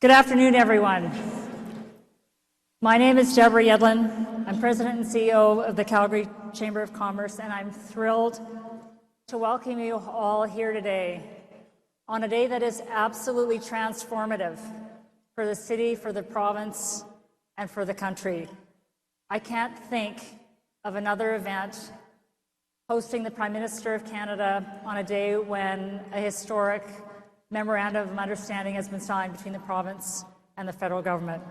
Good afternoon, everyone. My name is Deborah Yedlin. I'm President and CEO of the Calgary Chamber of Commerce, and I'm thrilled to welcome you all here today on a day that is absolutely transformative for the city, for the province, and for the country. I can't think of another event hosting the Prime Minister of Canada on a day when a historic memorandum of understanding has been signed between the province and the federal government.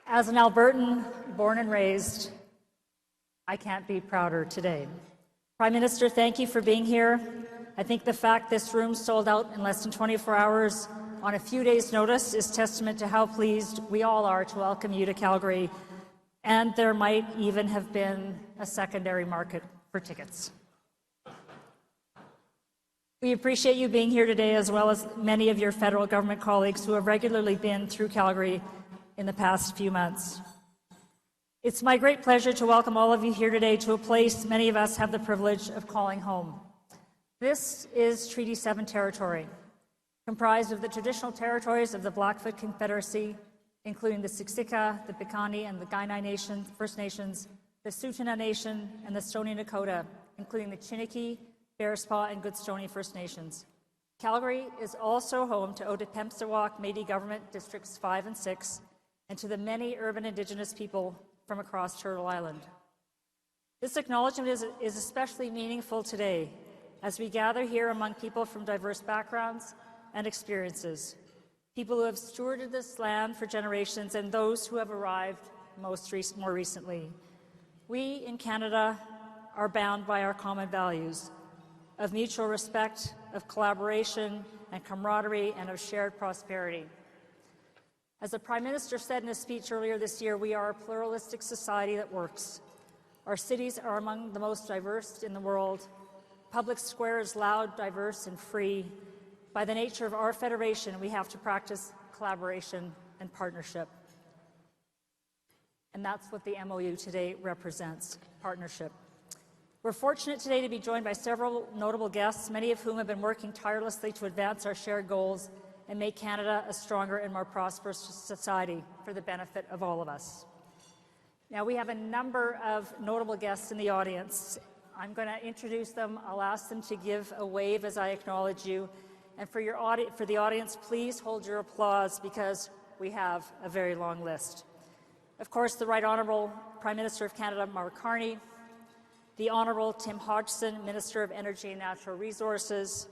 As an Albertan born and raised, I can't be prouder today. Prime Minister, thank you for being here. I think the fact this room sold out in less than 24 hours on a few days' notice is testament to how pleased we all are to welcome you to Calgary. And there might even have been a secondary market for tickets. We appreciate you being here today, as well as many of your federal government colleagues who have regularly been through Calgary in the past few months. It's my great pleasure to welcome all of you here today to a place many of us have the privilege of calling home. This is Treaty 7 territory, comprised of the traditional territories of the Blackfoot Confederacy, including the Siksika, the Piikani, and the Kainai Nation, First Nations, the Tsuut'ina Nation, and the Stoney Nakoda, including the Chiniki, Bearspaw, and Goodstoney First Nations. Calgary is also home to Otipemisiwak Métis Government Districts 5 and 6, and to the many urban Indigenous people from across Turtle Island. This acknowledgement is especially meaningful today as we gather here among people from diverse backgrounds and experiences, people who have stewarded this land for generations and those who have arrived more recently. We in Canada are bound by our common values of mutual respect, of collaboration and camaraderie, and of shared prosperity. As the Prime Minister said in a speech earlier this year, we are a pluralistic society that works. Our cities are among the most diverse in the world. Public square is loud, diverse, and free. By the nature of our federation, we have to practice collaboration and partnership. And that's what the MOU today represents, partnership. We're fortunate today to be joined by several notable guests, many of whom have been working tirelessly to advance our shared goals and make Canada a stronger and more prosperous society for the benefit of all of us. Now, we have a number of notable guests in the audience. I'm going to introduce them. I'll ask them to give a wave as I acknowledge you. And for the audience, please hold your applause because we have a very long list. Of course, the Right Honourable Prime Minister of Canada, Mark Carney, the Honourable Tim Hodgson, Minister of Energy and Natural Resources,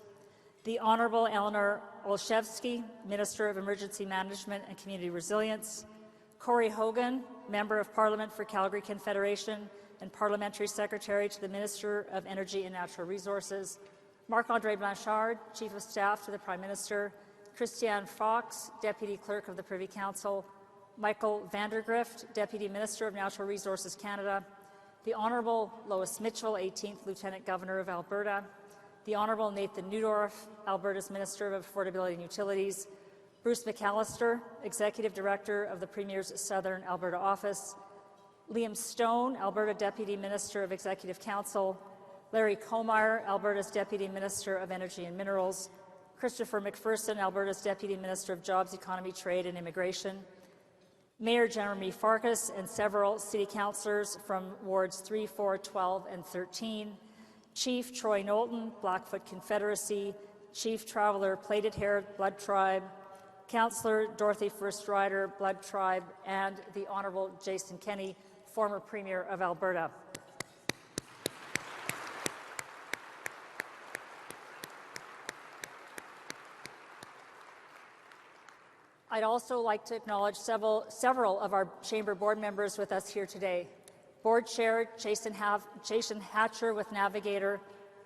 the Honourable Eleanor Olszewski, Minister of Emergency Management and Community Resilience, Corey Hogan, Member of Parliament for Calgary Confederation and Parliamentary Secretary to the Minister of Energy and Natural Resources, Marc-André Blanchard, Chief of Staff to the Prime Minister, Christiane Fox, Deputy Clerk of the Privy Council, Michael Vandergrift, Deputy Minister of Natural Resources Canada, the Honourable Lois Mitchell, 18th Lieutenant Governor of Alberta, the Honourable Nathan Neudorf, Alberta's Minister of Affordability and Utilities, Bruce McAllister, Executive Director of the Premier's Southern Alberta Office, Liam Stone, Alberta Deputy Minister of Executive Council, Larry Comeyer, Alberta's Deputy Minister of Energy and Minerals, Christopher McPherson, Alberta's Deputy Minister of Jobs, Economy, Trade and Immigration, Mayor Jeremy Farkas and several City Councillors from Wards 3, 4, 12 and 13, Chief Troy Knowlton, Blackfoot Confederacy, Chief Traveller Plaited Hair Blood Tribe, Councillor Dorothy First Rider, Blood Tribe, and the Honourable Jason Kenney, former Premier of Alberta. I'd also like to acknowledge several of our Chamber board members with us here today. Board Chair Jason Hatcher with Navigator,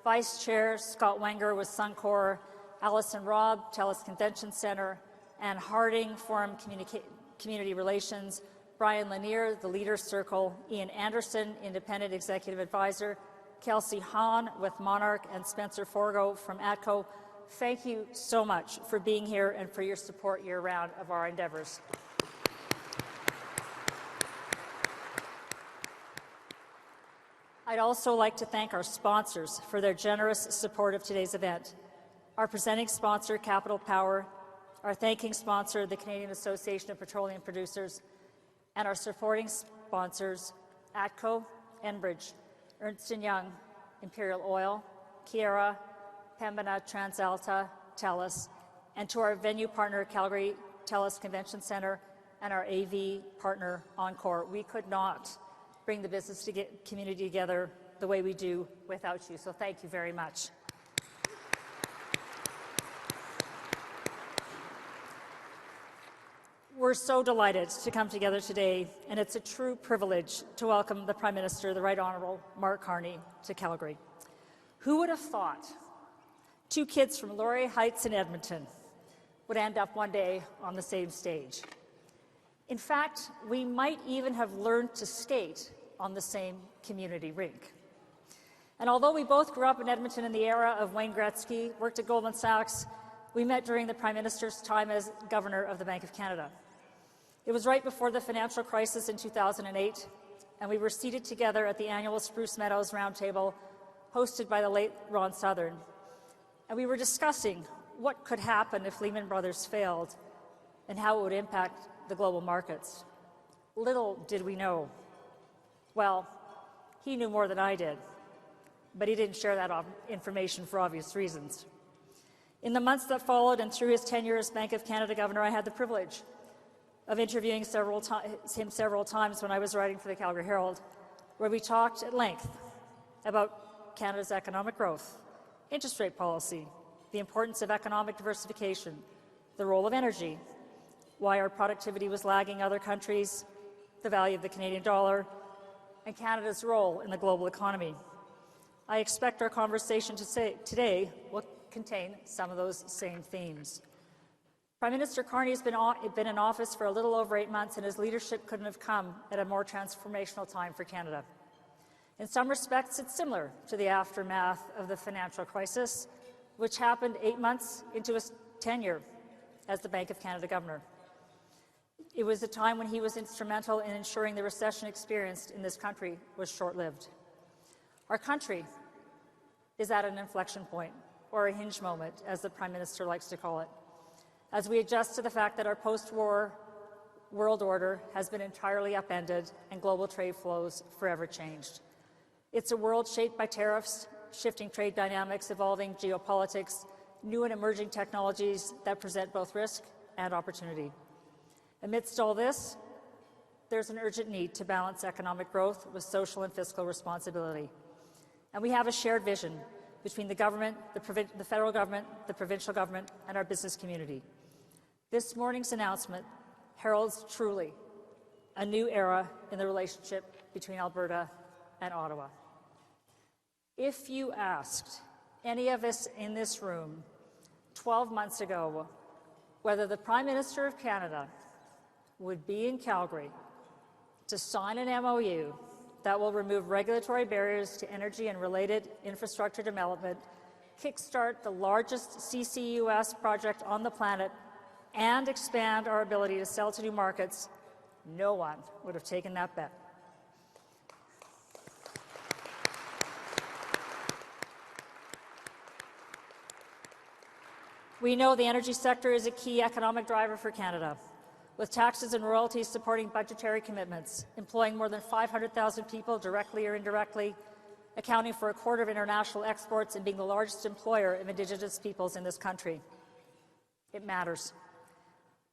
Vice Chair Scott Wenger with Suncor, Alison Robb, TELUS Convention Centre, Ann Harding, Forum Community Relations, Brian Lanier, the Leaders Circle, Ian Anderson, Independent Executive Advisor, Kelsey Hahn with Monarch, and Spencer Forgo from ATCO. Thank you so much for being here and for your support year-round of our endeavours. I'd also like to thank our sponsors for their generous support of today's event. Our presenting sponsor, Capital Power, our thanking sponsor, the Canadian Association of Petroleum Producers, and our supporting sponsors, ATCO, Enbridge, Ernst & Young, Imperial Oil, Keyera, Pembina, TransAlta, TELUS, and to our venue partner, Calgary TELUS Convention Centre, and our AV partner, Encore. We could not bring the business community together the way we do without you, so thank you very much. We're so delighted to come together today, and it's a true privilege to welcome the Prime Minister, the Right Honourable Mark Carney, to Calgary. Who would have thought two kids from Laurier Heights in Edmonton would end up one day on the same stage? In fact, we might even have learned to skate on the same community rink. And although we both grew up in Edmonton in the era of Wayne Gretzky, worked at Goldman Sachs, we met during the Prime Minister's time as Governor of the Bank of Canada. It was right before the financial crisis in 2008, and we were seated together at the annual Spruce Meadows Roundtable, hosted by the late Ron Southern. And we were discussing what could happen if Lehman Brothers failed and how it would impact the global markets. Little did we know. Well, he knew more than I did, but he didn't share that information for obvious reasons. In the months that followed and through his tenure as Bank of Canada Governor, I had the privilege of interviewing him several times when I was writing for the Calgary Herald, where we talked at length about Canada's economic growth, interest rate policy, the importance of economic diversification, the role of energy, why our productivity was lagging other countries, the value of the Canadian dollar, and Canada's role in the global economy. I expect our conversation today will contain some of those same themes. Prime Minister Carney has been in office for a little over 8 months, and his leadership couldn't have come at a more transformational time for Canada. In some respects, it's similar to the aftermath of the financial crisis, which happened 8 months into his tenure as the Bank of Canada Governor. It was a time when he was instrumental in ensuring the recession experienced in this country was short-lived. Our country is at an inflection point, or a hinge moment, as the Prime Minister likes to call it, as we adjust to the fact that our post-war world order has been entirely upended and global trade flows forever changed. It's a world shaped by tariffs, shifting trade dynamics, evolving geopolitics, new and emerging technologies that present both risk and opportunity. Amidst all this, there's an urgent need to balance economic growth with social and fiscal responsibility. And we have a shared vision between the government, the federal government, the provincial government, and our business community. This morning's announcement heralds truly a new era in the relationship between Alberta and Ottawa. If you asked any of us in this room 12 months ago whether the Prime Minister of Canada would be in Calgary to sign an MOU that will remove regulatory barriers to energy and related infrastructure development, kickstart the largest CCUS project on the planet, and expand our ability to sell to new markets, no one would have taken that bet. We know the energy sector is a key economic driver for Canada, with taxes and royalties supporting budgetary commitments, employing more than 500,000 people directly or indirectly, accounting for a quarter of international exports, and being the largest employer of Indigenous peoples in this country. It matters.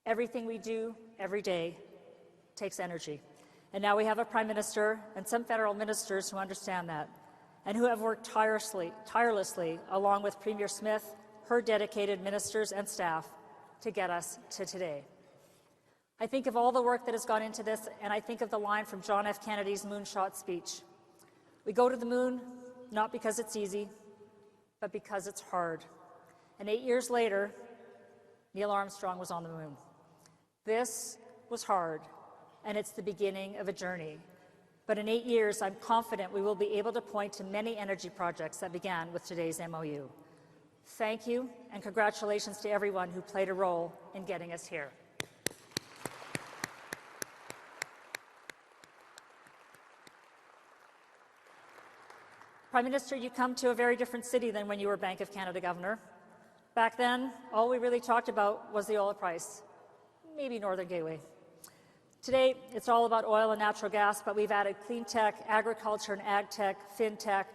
Everything we do every day takes energy. And now we have a Prime Minister and some federal ministers who understand that and who have worked tirelessly along with Premier Smith, her dedicated ministers and staff to get us to today. I think of all the work that has gone into this, and I think of the line from John F. Kennedy's moonshot speech. We go to the moon not because it's easy, but because it's hard. And 8 years later, Neil Armstrong was on the moon. This was hard, and it's the beginning of a journey. But in 8 years, I'm confident we will be able to point to many energy projects that began with today's MOU. Thank you, and congratulations to everyone who played a role in getting us here. Prime Minister, you come to a very different city than when you were Bank of Canada Governor. Back then, all we really talked about was the oil price, maybe Northern Gateway. Today, it's all about oil and natural gas, but we've added clean tech, agriculture and ag tech, fintech.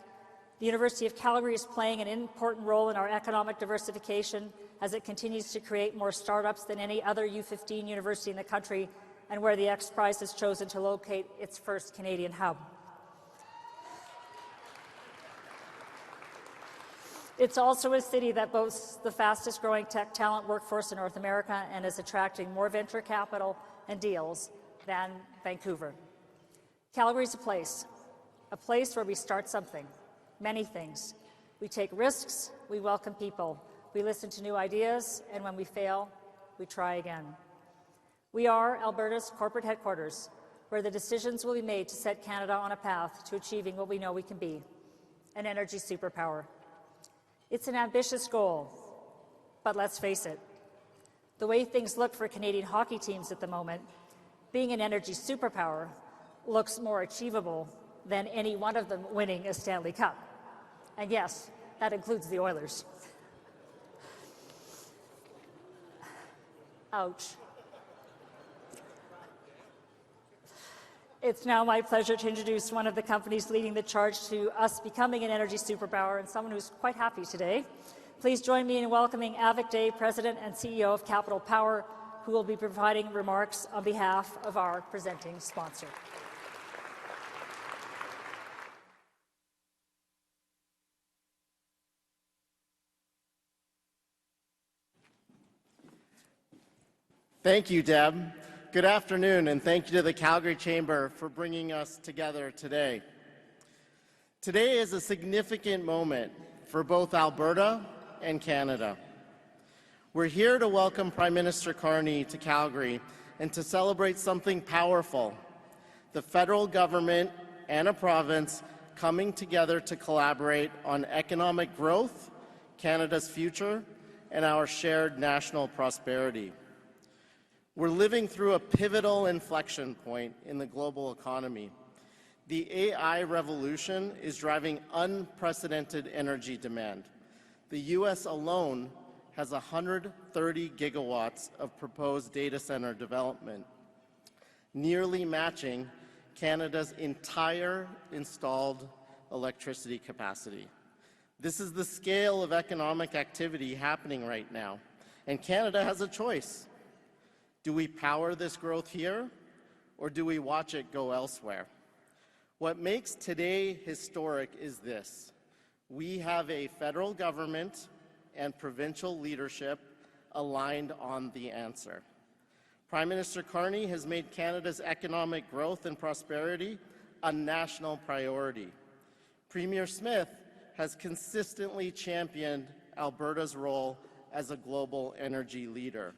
The University of Calgary is playing an important role in our economic diversification as it continues to create more startups than any other U15 university in the country, and where the X Prize has chosen to locate its first Canadian hub. It's also a city that boasts the fastest growing tech talent workforce in North America and is attracting more venture capital and deals than Vancouver. Calgary's a place where we start something, many things. We take risks, we welcome people, we listen to new ideas, and when we fail, we try again. We are Alberta's corporate headquarters, where the decisions will be made to set Canada on a path to achieving what we know we can be, an energy superpower. It's an ambitious goal, but let's face it, the way things look for Canadian hockey teams at the moment, being an energy superpower looks more achievable than any one of them winning a Stanley Cup. And yes, that includes the Oilers. Ouch. It's now my pleasure to introduce one of the companies leading the charge to us becoming an energy superpower, and someone who's quite happy today. Please join me in welcoming Avik Dey, President and CEO of Capital Power, who will be providing remarks on behalf of our presenting sponsor. Thank you, Deb. Good afternoon, and thank you to the Calgary Chamber for bringing us together today. Today is a significant moment for both Alberta and Canada. We're here to welcome Prime Minister Carney to Calgary and to celebrate something powerful: the federal government and a province coming together to collaborate on economic growth, Canada's future, and our shared national prosperity. We're living through a pivotal inflection point in the global economy. The AI revolution is driving unprecedented energy demand. The U.S. alone has 130 gigawatts of proposed data center development, nearly matching Canada's entire installed electricity capacity. This is the scale of economic activity happening right now, and Canada has a choice. Do we power this growth here, or do we watch it go elsewhere? What makes today historic is this: we have a federal government and provincial leadership aligned on the answer. Prime Minister Carney has made Canada's economic growth and prosperity a national priority. Premier Smith has consistently championed Alberta's role as a global energy leader.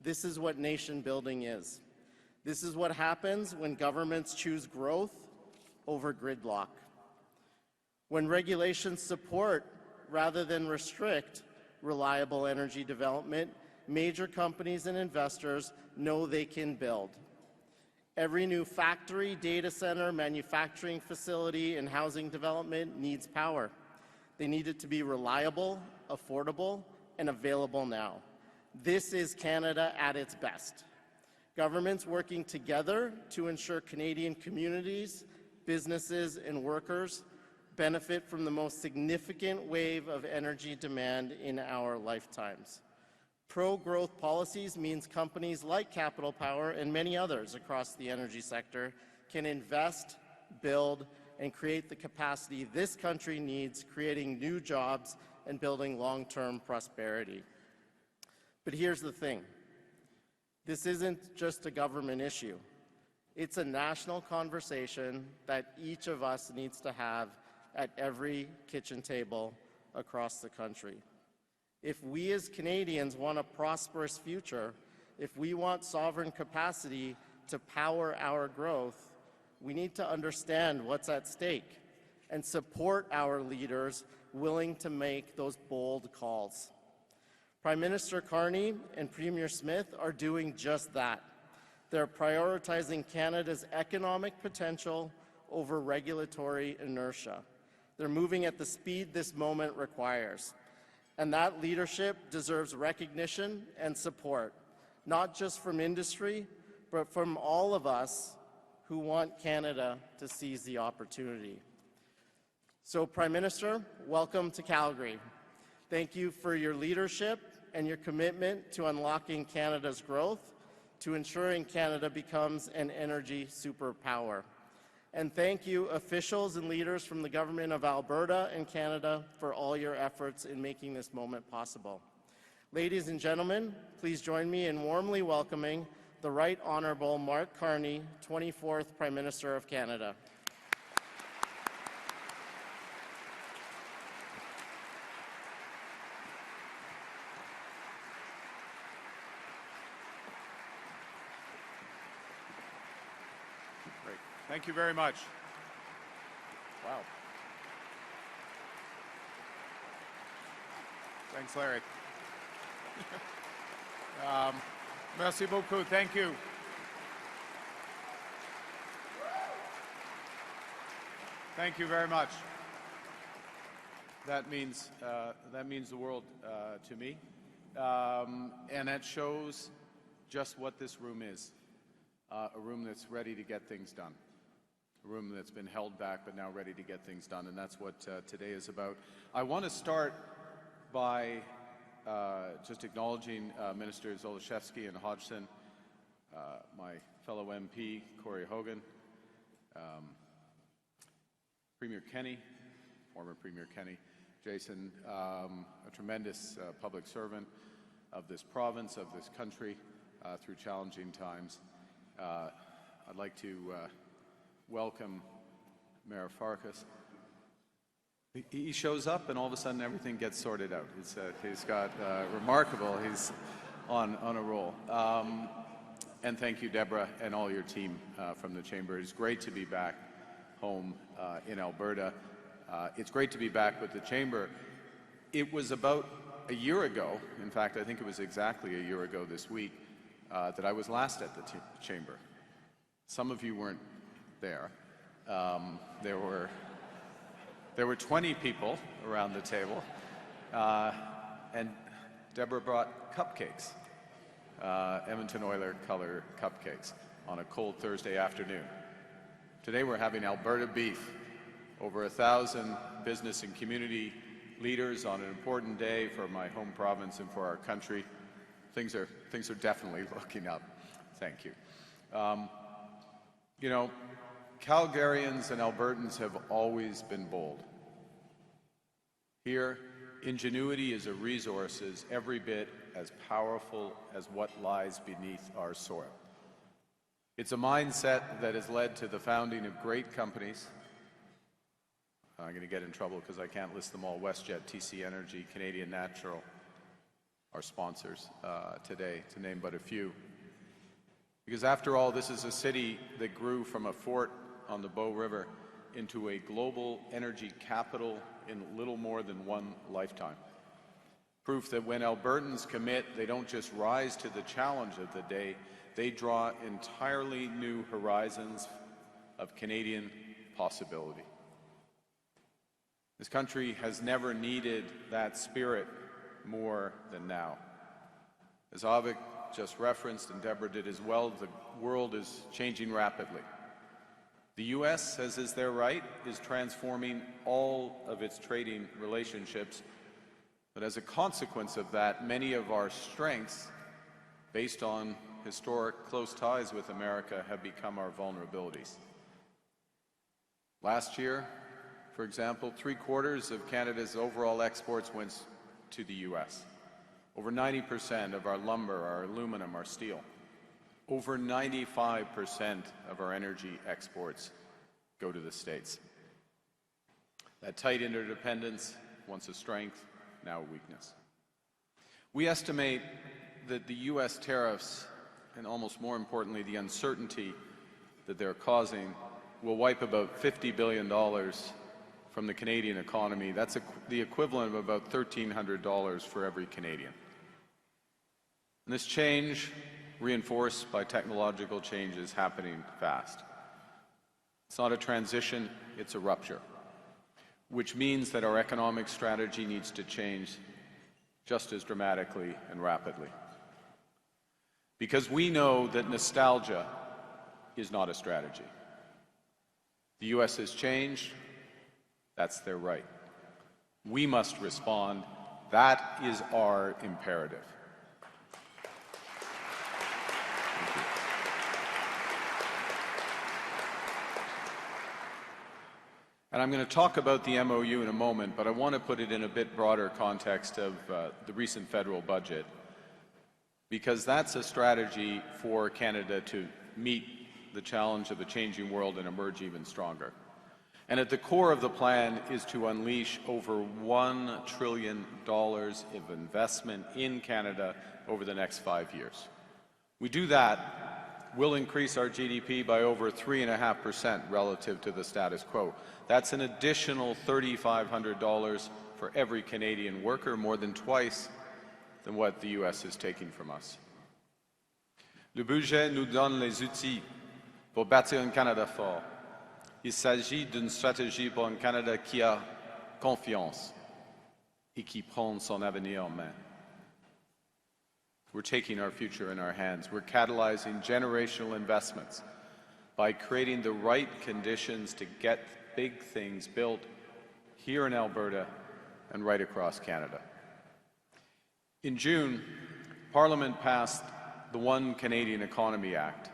This is what nation building is. This is what happens when governments choose growth over gridlock. When regulations support rather than restrict reliable energy development, major companies and investors know they can build. Every new factory, data center, manufacturing facility, and housing development needs power. They need it to be reliable, affordable, and available now. This is Canada at its best. Governments working together to ensure Canadian communities, businesses, and workers benefit from the most significant wave of energy demand in our lifetimes. Pro-growth policies means companies like Capital Power and many others across the energy sector can invest, build, and create the capacity this country needs, creating new jobs and building long-term prosperity. But here's the thing. This isn't just a government issue. It's a national conversation that each of us needs to have at every kitchen table across the country. If we as Canadians want a prosperous future, if we want sovereign capacity to power our growth, we need to understand what's at stake and support our leaders willing to make those bold calls. Prime Minister Carney and Premier Smith are doing just that. They're prioritizing Canada's economic potential over regulatory inertia. They're moving at the speed this moment requires. And that leadership deserves recognition and support, not just from industry, but from all of us who want Canada to seize the opportunity. So, Prime Minister, welcome to Calgary. Thank you for your leadership and your commitment to unlocking Canada's growth, to ensuring Canada becomes an energy superpower. And thank you, officials and leaders from the Government of Alberta and Canada, for all your efforts in making this moment possible. Ladies and gentlemen, please join me in warmly welcoming the Right Honourable Mark Carney, 24th Prime Minister of Canada. Thank you very much. Wow. Thanks, Larry. Merci beaucoup. Thank you. Thank you very much. That means the world to me, and that shows just what this room is. A room that's ready to get things done. A room that's been held back but now ready to get things done, and that's what today is about. I want to start by just acknowledging Ministers Olszewski and Hodgson, my fellow MP, Corey Hogan, Premier Kenny, former Premier Kenny, Jason, a tremendous public servant of this province, of this country, through challenging times. I'd like to welcome Mayor Farkas. He shows up and all of a sudden everything gets sorted out. He's got remarkable, he's on a roll. And thank you, Deborah, and all your team from the Chamber. It's great to be back home in Alberta. It's great to be back with the Chamber. It was about a year ago, in fact, I think it was exactly a year ago this week, that I was last at the Chamber. Some of you weren't there. There were 20 people around the table, and Deborah brought cupcakes, Edmonton Oiler color cupcakes, on a cold Thursday afternoon. Today we're having Alberta beef. Over 1,000 business and community leaders on an important day for my home province and for our country. Things are definitely looking up. Thank you. You know, Calgarians and Albertans have always been bold. Here, ingenuity is a resource every bit as powerful as what lies beneath our soil. It's a mindset that has led to the founding of great companies. I'm going to get in trouble because I can't list them all. WestJet, TC Energy, Canadian Natural, our sponsors today, to name but a few. Because after all, this is a city that grew from a fort on the Bow River into a global energy capital in little more than one lifetime. Proof that when Albertans commit, they don't just rise to the challenge of the day, they draw entirely new horizons of Canadian possibility. This country has never needed that spirit more than now. As Avik just referenced, and Deborah did as well, the world is changing rapidly. The U.S., as is their right, is transforming all of its trading relationships, but as a consequence of that, many of our strengths, based on historic close ties with America, have become our vulnerabilities. Last year, for example, 3/4 of Canada's overall exports went to the U.S. Over 90% of our lumber, our aluminum, our steel. Over 95% of our energy exports go to the States. That tight interdependence, once a strength, now a weakness. We estimate that the U.S. tariffs, and almost more importantly, the uncertainty that they're causing, will wipe about $50 billion from the Canadian economy. That's the equivalent of about $1,300 for every Canadian. And this change, reinforced by technological change, is happening fast. It's not a transition, it's a rupture. which means that our economic strategy needs to change just as dramatically and rapidly. Because we know that nostalgia is not a strategy. The U.S. has changed. That's their right. We must respond. That is our imperative. Thank you. And I'm going to talk about the MOU in a moment, but I want to put it in a bit broader context of the recent federal budget, because that's a strategy for Canada to meet the challenge of a changing world and emerge even stronger. And at the core of the plan is to unleash over $1 trillion of investment in Canada over the next 5 years. We do that, we'll increase our GDP by over 3.5% relative to the status quo. That's an additional $3,500 for every Canadian worker, more than twice than what the U.S. is taking from us. Le budget nous donne les outils pour bâtir un Canada fort. Il s'agit d'une stratégie pour un Canada qui a confiance et qui prend son avenir en main. We're taking our future in our hands. We're catalyzing generational investments by creating the right conditions to get big things built here in Alberta and right across Canada. In June, Parliament passed the One Canadian Economy Act.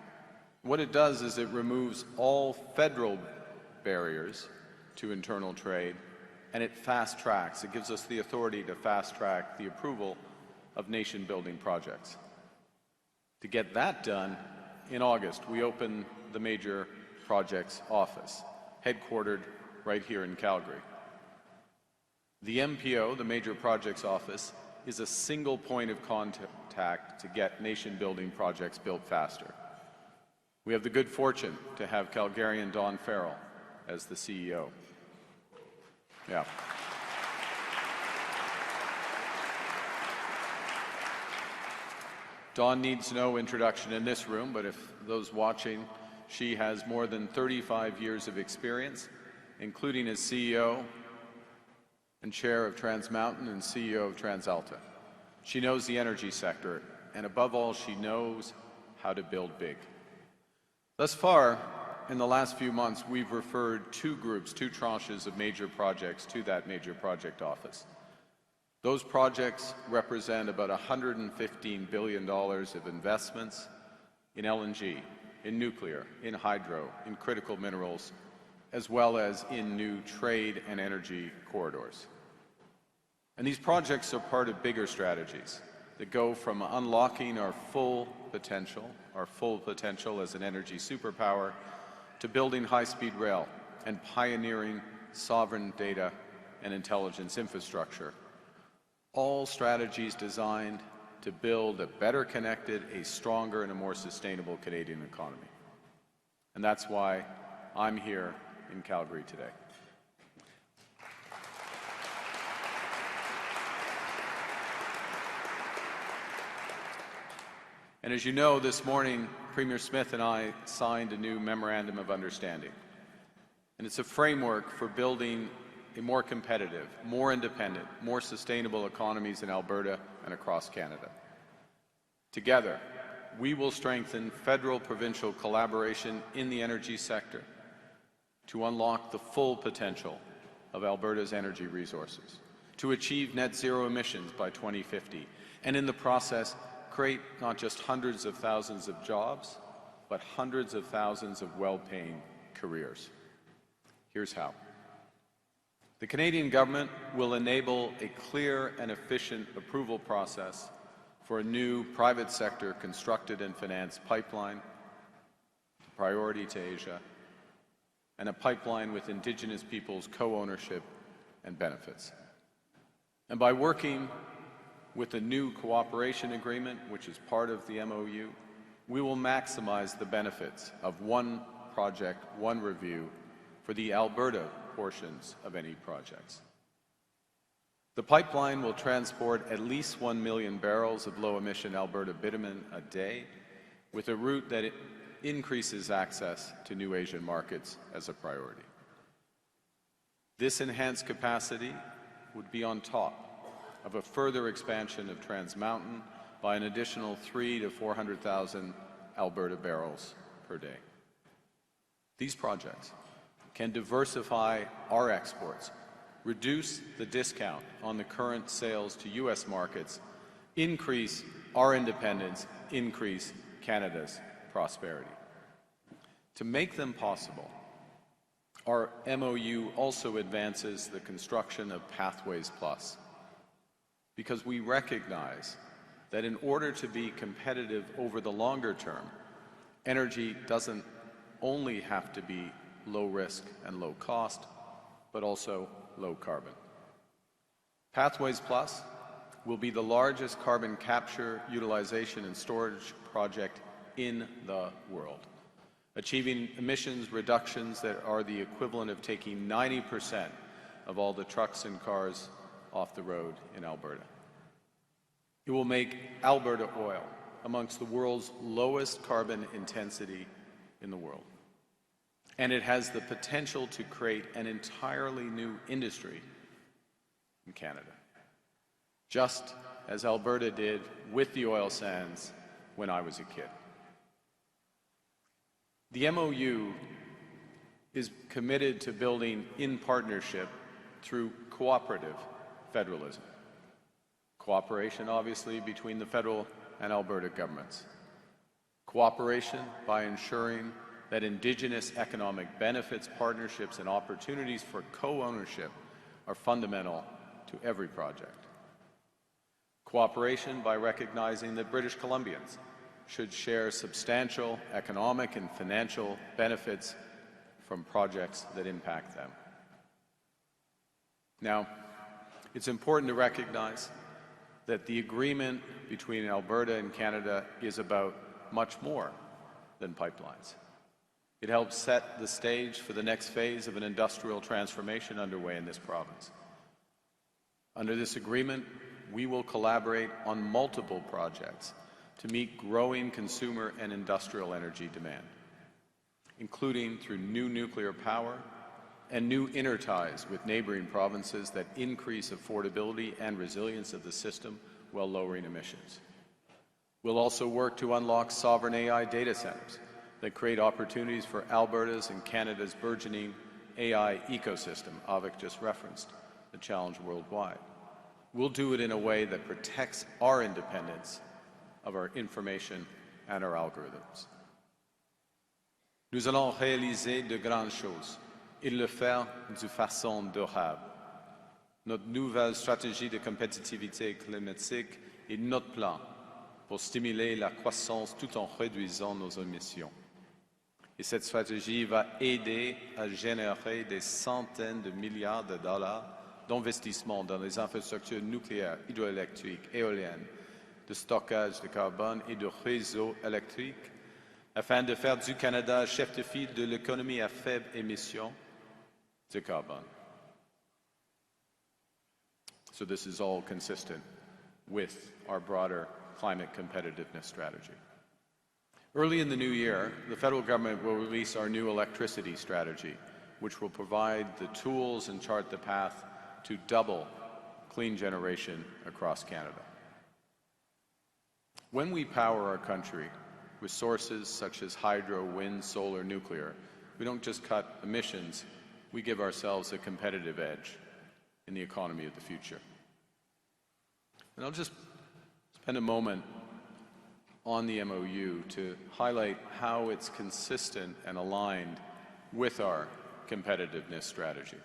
What it does is it removes all federal barriers to internal trade, and it fast-tracks. It gives us the authority to fast-track the approval of nation-building projects. To get that done, in August, we opened the Major Projects Office, headquartered right here in Calgary. The MPO, the Major Projects Office, is a single point of contact to get nation-building projects built faster. We have the good fortune to have Calgarian Don Farrell as the CEO. Yeah. Dawn needs no introduction in this room, but if those watching, she has more than 35 years of experience, including as CEO and chair of Trans Mountain and CEO of TransAlta. She knows the energy sector, and above all, she knows how to build big. Thus far, in the last few months, we've referred two groups, two tranches of major projects to that Major Project Office. Those projects represent about $115 billion of investments in LNG, in nuclear, in hydro, in critical minerals, as well as in new trade and energy corridors. And these projects are part of bigger strategies that go from unlocking our full potential as an energy superpower, to building high-speed rail and pioneering sovereign data and intelligence infrastructure. All strategies designed to build a better connected, a stronger, and a more sustainable Canadian economy. And that's why I'm here in Calgary today. And as you know, this morning, Premier Smith and I signed a new memorandum of understanding. And it's a framework for building a more competitive, more independent, more sustainable economies in Alberta and across Canada. Together, we will strengthen federal-provincial collaboration in the energy sector to unlock the full potential of Alberta's energy resources, to achieve net zero emissions by 2050, and in the process, create not just hundreds of thousands of jobs, but hundreds of thousands of well-paying careers. Here's how. The Canadian government will enable a clear and efficient approval process for a new private sector constructed and financed pipeline, priority to Asia, and a pipeline with Indigenous peoples' co-ownership and benefits. And by working with a new cooperation agreement, which is part of the MOU, we will maximize the benefits of one project, one review for the Alberta portions of any projects. The pipeline will transport at least 1 million barrels of low-emission Alberta bitumen a day, with a route that increases access to new Asian markets as a priority. This enhanced capacity would be on top of a further expansion of Trans Mountain by an additional 300,000 to 400,000 Alberta barrels per day. These projects can diversify our exports, reduce the discount on the current sales to U.S. markets, increase our independence, increase Canada's prosperity. To make them possible, our MOU also advances the construction of Pathways Plus, because we recognize that in order to be competitive over the longer term, energy doesn't only have to be low risk and low cost, but also low carbon. Pathways Plus will be the largest carbon capture, utilization and storage project in the world, achieving emissions reductions that are the equivalent of taking 90% of all the trucks and cars off the road in Alberta. It will make Alberta oil amongst the world's lowest carbon intensity in the world. And it has the potential to create an entirely new industry in Canada, just as Alberta did with the oil sands when I was a kid. The MOU is committed to building in partnership through cooperative federalism. Cooperation, obviously, between the federal and Alberta governments. Cooperation by ensuring that Indigenous economic benefits, partnerships, and opportunities for co-ownership are fundamental to every project. Cooperation by recognizing that British Columbians should share substantial economic and financial benefits from projects that impact them. Now, it's important to recognize that the agreement between Alberta and Canada is about much more than pipelines. It helps set the stage for the next phase of an industrial transformation underway in this province. Under this agreement, we will collaborate on multiple projects to meet growing consumer and industrial energy demand, including through new nuclear power and new interties with neighboring provinces that increase affordability and resilience of the system while lowering emissions. We'll also work to unlock sovereign AI data centers that create opportunities for Alberta's and Canada's burgeoning AI ecosystem. Avik just referenced the challenge worldwide. We'll do it in a way that protects our independence of our information and our algorithms. Nous allons réaliser de grandes choses et le faire de façon durable. Notre nouvelle stratégie de compétitivité climatique est notre plan pour stimuler la croissance tout en réduisant nos émissions. Et cette stratégie va aider à générer des centaines de milliards de dollars d'investissement dans les infrastructures nucléaires, hydroélectriques, éoliennes, de stockage de carbone et de réseaux électriques, afin de faire du Canada chef de file de l'économie à faible émission de carbone. So this is all consistent with our broader climate competitiveness strategy. Early in the new year, the federal government will release our new electricity strategy, which will provide the tools and chart the path to double clean generation across Canada. When we power our country with sources such as hydro, wind, solar, nuclear, we don't just cut emissions, we give ourselves a competitive edge in the economy of the future. And I'll just spend a moment on the MOU to highlight how it's consistent and aligned with our competitiveness strategy.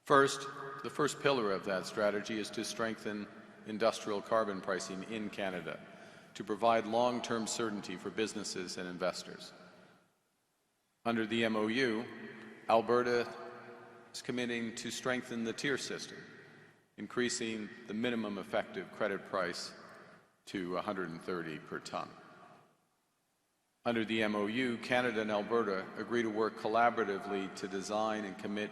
First, the first pillar of that strategy is to strengthen industrial carbon pricing in Canada to provide long-term certainty for businesses and investors. Under the MOU, Alberta is committing to strengthen the tier system, increasing the minimum effective credit price to $130 per ton. Under the MOU, Canada and Alberta agree to work collaboratively to design and commit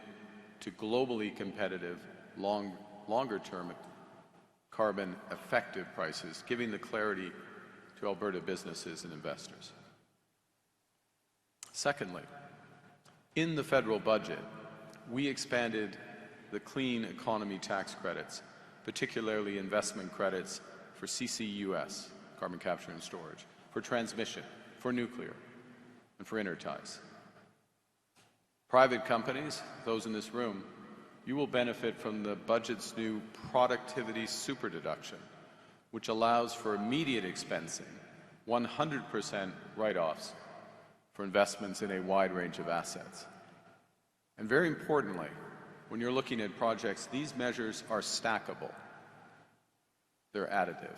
to globally competitive, longer-term carbon effective prices, giving the clarity to Alberta businesses and investors. Secondly, in the federal budget, we expanded the clean economy tax credits, particularly investment credits for CCUS, carbon capture and storage, for transmission, for nuclear, and for interties. Private companies, those in this room, you will benefit from the budget's new productivity superdeduction, which allows for immediate expensing, 100% write-offs for investments in a wide range of assets. And very importantly, when you're looking at projects, these measures are stackable. They're additive.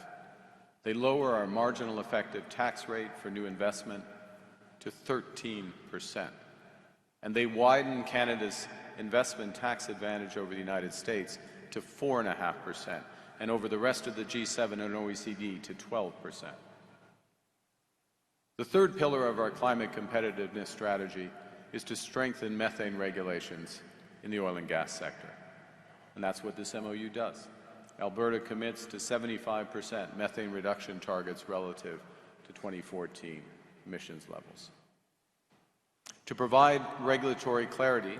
They lower our marginal effective tax rate for new investment to 13%. And they widen Canada's investment tax advantage over the United States to 4.5%, and over the rest of the G7 and OECD to 12%. The third pillar of our climate competitiveness strategy is to strengthen methane regulations in the oil and gas sector. And that's what this MOU does. Alberta commits to 75% methane reduction targets relative to 2014 emissions levels. To provide regulatory clarity,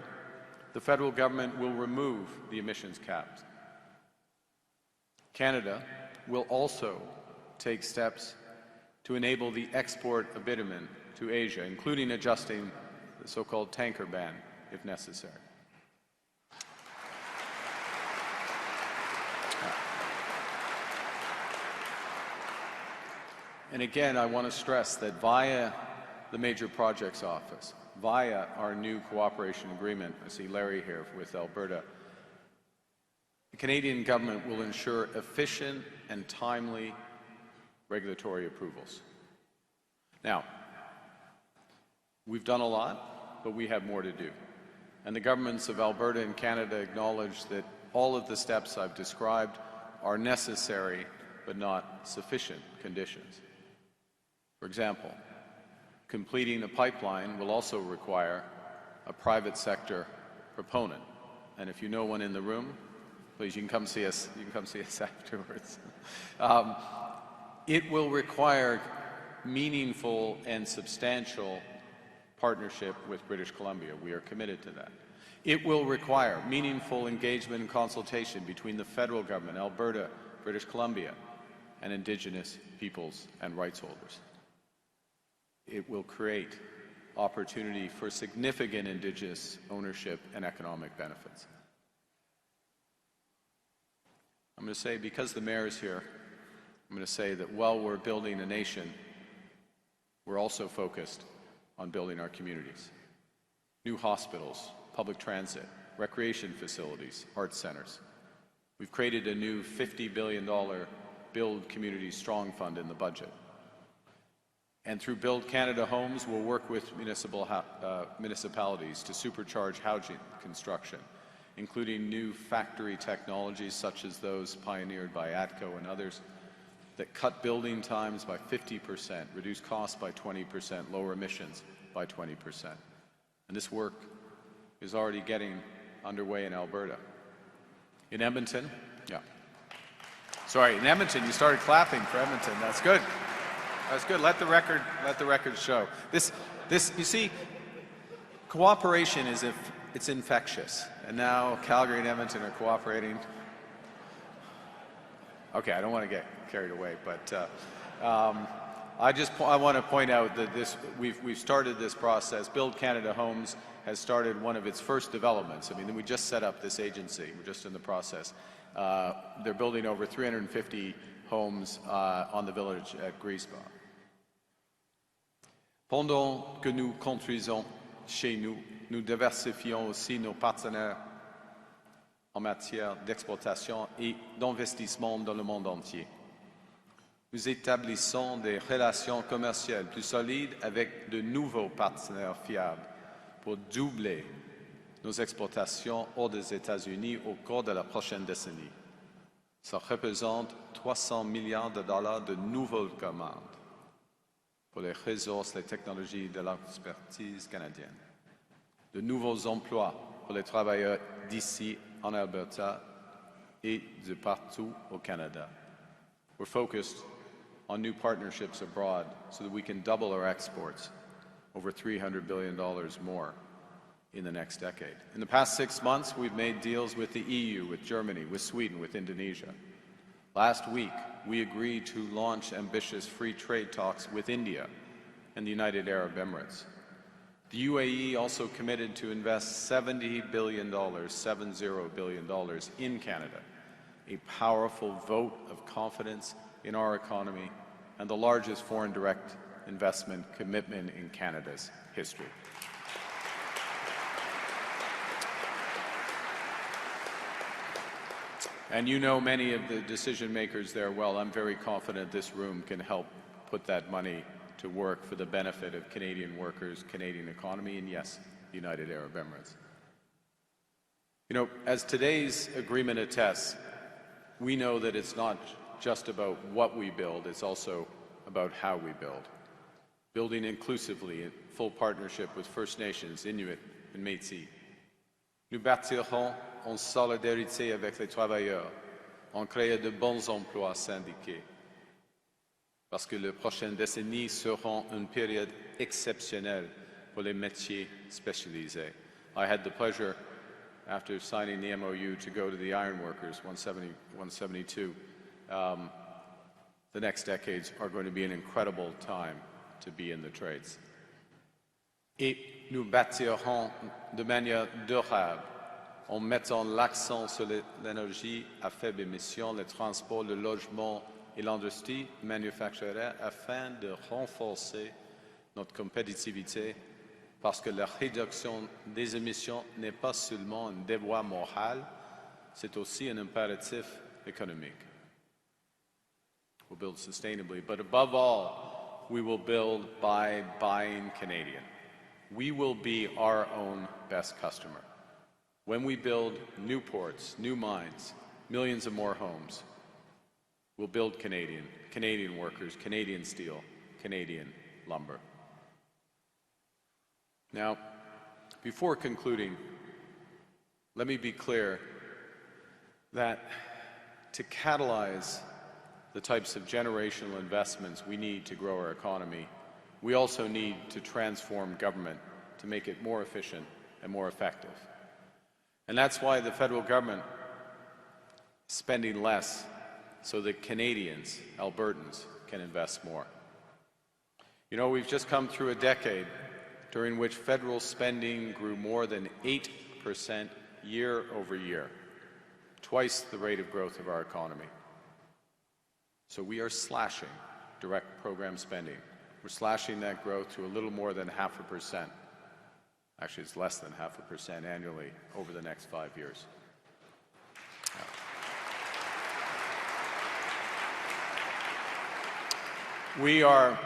the federal government will remove the emissions caps. Canada will also take steps to enable the export of bitumen to Asia, including adjusting the so-called tanker ban if necessary. And again, I want to stress that via the Major Projects Office, via our new cooperation agreement, I see Larry here with Alberta, the Canadian government will ensure efficient and timely regulatory approvals. Now, we've done a lot, but we have more to do. And the governments of Alberta and Canada acknowledge that all of the steps I've described are necessary but not sufficient conditions. For example, completing a pipeline will also require a private sector proponent. And if you know one in the room, please, you can come see us. You can come see us afterwards. It will require meaningful and substantial partnership with British Columbia. We are committed to that. It will require meaningful engagement and consultation between the federal government, Alberta, British Columbia, and Indigenous peoples and rights holders. It will create opportunity for significant Indigenous ownership and economic benefits. I'm going to say, because the mayor is here, I'm going to say that while we're building a nation, we're also focused on building our communities. New hospitals, public transit, recreation facilities, arts centers. We've created a new $50 billion Build Communities Strong Fund in the budget. And through Build Canada Homes, we'll work with municipalities to supercharge housing construction, including new factory technologies such as those pioneered by ATCO and others that cut building times by 50%, reduce costs by 20%, lower emissions by 20%. And this work is already getting underway in Alberta. In Edmonton, in Edmonton, you started clapping for Edmonton. That's good. That's good. Let the record show. This, you see, cooperation it's infectious. And now Calgary and Edmonton are cooperating. Okay, I don't want to get carried away, but I want to point out that we've started this process. Build Canada Homes has started one of its first developments. I mean, we just set up this agency. We're just in the process. They're building over 350 homes on the village at Griesbach. Pendant que nous construisons chez nous, nous diversifions aussi nos partenaires en matière d'exportation et d'investissement dans le monde entier. Nous établissons des relations commerciales plus solides avec de nouveaux partenaires fiables pour doubler nos exportations hors des États-Unis au cours de la prochaine décennie. Ça représente 300 milliards de dollars de nouvelles commandes pour les ressources, les technologies de l'expertise canadienne. De nouveaux emplois pour les travailleurs d'ici en Alberta et de partout au Canada. We're focused on new partnerships abroad so that we can double our exports, over $300 billion more, in the next decade. In the past 6 months, we've made deals with the EU, with Germany, with Sweden, with Indonesia. Last week, we agreed to launch ambitious free trade talks with India and the United Arab Emirates. The UAE also committed to invest $70 billion, $70 billion in Canada, a powerful vote of confidence in our economy and the largest foreign direct investment commitment in Canada's history. And you know many of the decision makers there well. I'm very confident this room can help put that money to work for the benefit of Canadian workers, Canadian economy, and yes, the United Arab Emirates. You know, as today's agreement attests, we know that it's not just about what we build, it's also about how we build. Building inclusively in full partnership with First Nations, Inuit, and Métis. Nous bâtirons en solidarité avec les travailleurs, en créant de bons emplois syndiqués. Parce que les prochaines décennies seront une période exceptionnelle pour les métiers spécialisés. I had the pleasure, after signing the MOU, to go to the Ironworkers 172. The next decades are going to be an incredible time to be in the trades. Et nous bâtirons de manière durable en mettant l'accent sur l'énergie à faible émission, le transport, le logement et l'industrie manufacturière afin de renforcer notre compétitivité parce que la réduction des émissions n'est pas seulement un devoir moral, c'est aussi un impératif économique. We'll build sustainably, but above all, we will build by buying Canadian. We will be our own best customer. When we build new ports, new mines, millions of more homes, we'll build Canadian, Canadian workers, Canadian steel, Canadian lumber. Now, before concluding, let me be clear that to catalyze the types of generational investments we need to grow our economy, we also need to transform government to make it more efficient and more effective. And that's why the federal government is spending less so that Canadians, Albertans, can invest more. You know, we've just come through a decade during which federal spending grew more than 8% year over year, twice the rate of growth of our economy. So we are slashing direct program spending. We're slashing that growth to a little more than 0.5%. Actually, it's less than 0.5% annually over the next 5 years. We're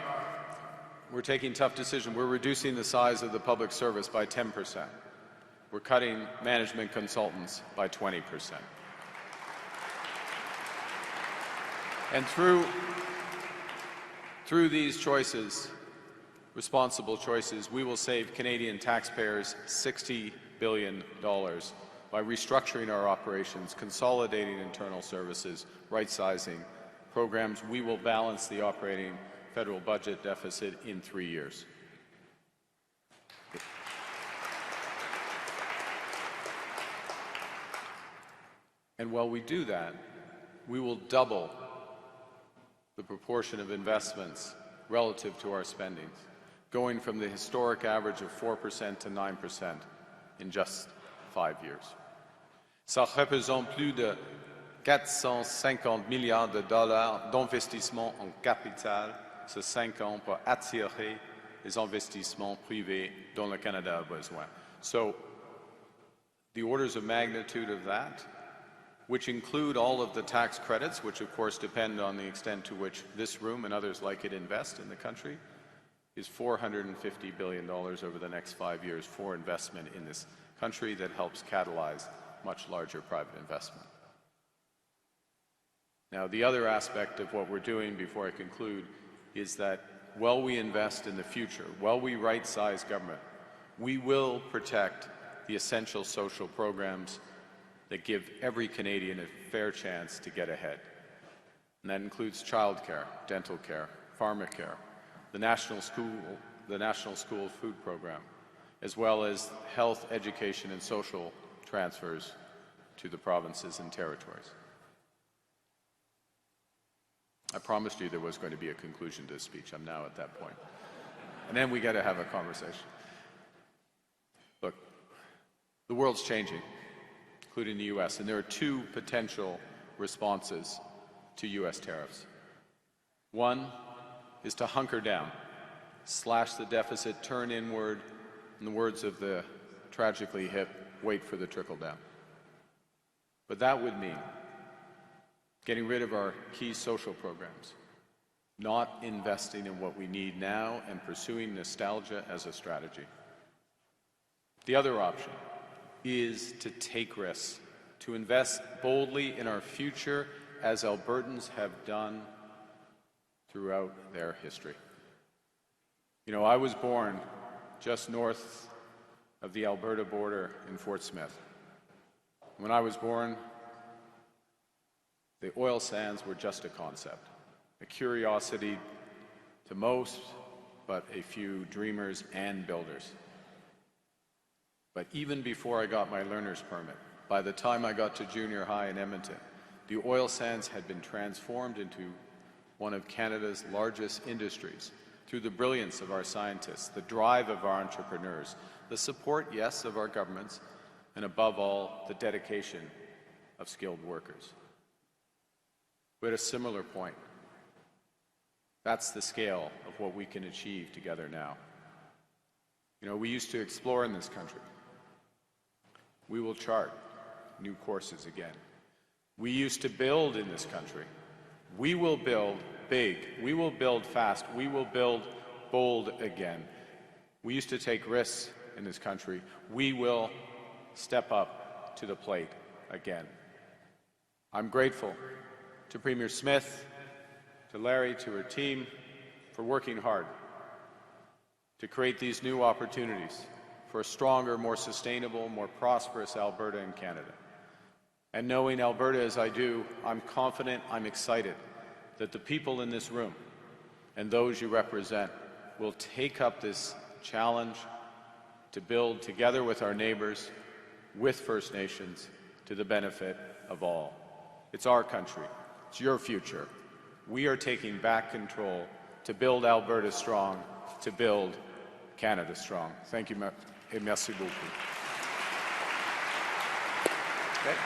taking tough decisions. We're reducing the size of the public service by 10%. We're cutting management consultants by 20%. And through these choices, responsible choices, we will save Canadian taxpayers $60 billion by restructuring our operations, consolidating internal services, right-sizing programs. We will balance the operating federal budget deficit in 3 years. And while we do that, we will double the proportion of investments relative to our spending, going from the historic average of 4% to 9% in just 5 years. Ça représente plus de 450 milliards de dollars d'investissement en capital sur 5 ans pour attirer les investissements privés dont le Canada a besoin. So the orders of magnitude of that, which include all of the tax credits, which of course depend on the extent to which this room and others like it invest in the country, is $450 billion over the next 5 years for investment in this country that helps catalyze much larger private investment. Now, the other aspect of what we're doing before I conclude is that while we invest in the future, while we right-size government, we will protect the essential social programs that give every Canadian a fair chance to get ahead. And that includes childcare, dental care, pharmacare, the National School Food Program. as well as health, education, and social transfers to the provinces and territories. I promised you there was going to be a conclusion to the speech. I'm now at that point. And then we got to have a conversation. Look, the world's changing, including the U.S., and there are two potential responses to U.S. tariffs. One is to hunker down, slash the deficit, turn inward, in the words of the tragically hip, wait for the trickle down. But that would mean getting rid of our key social programs, not investing in what we need now, and pursuing nostalgia as a strategy. The other option is to take risks, to invest boldly in our future as Albertans have done throughout their history. You know, I was born just north of the Alberta border in Fort Smith. When I was born, the oil sands were just a concept, a curiosity to most, but a few dreamers and builders. But even before I got my learner's permit, by the time I got to junior high in Edmonton, the oil sands had been transformed into one of Canada's largest industries through the brilliance of our scientists, the drive of our entrepreneurs, the support, yes, of our governments, and above all, the dedication of skilled workers. We're at a similar point. That's the scale of what we can achieve together now. You know, we used to explore in this country. We will chart new courses again. We used to build in this country. We will build big. We will build fast. We will build bold again. We used to take risks in this country. We will step up to the plate again. I'm grateful to Premier Smith, to Larry, to her team, for working hard to create these new opportunities for a stronger, more sustainable, more prosperous Alberta and Canada. And knowing Alberta as I do, I'm confident, I'm excited that the people in this room and those you represent will take up this challenge to build together with our neighbours, with First Nations, to the benefit of all. It's our country. It's your future. We are taking back control to build Alberta strong, to build Canada strong. Thank you, et merci beaucoup. Okay.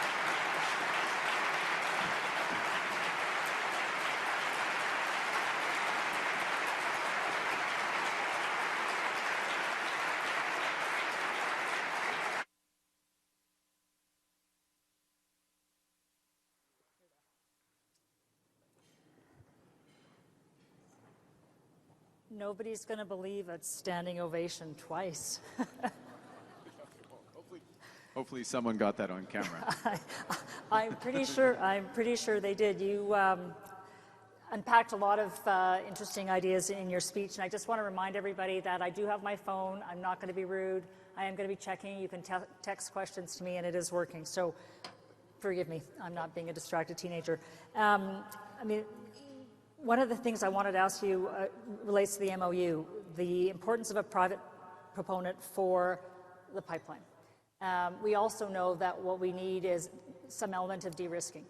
Nobody's going to believe it's standing ovation twice. Hopefully someone got that on camera. I'm pretty sure they did. You unpacked a lot of interesting ideas in your speech, and I just want to remind everybody that I do have my phone. I'm not going to be rude. I am going to be checking. You can text questions to me, and it is working. So forgive me. I'm not being a distracted teenager. One of the things I wanted to ask you relates to the MOU, the importance of a private proponent for the pipeline. We also know that what we need is some element of de-risking.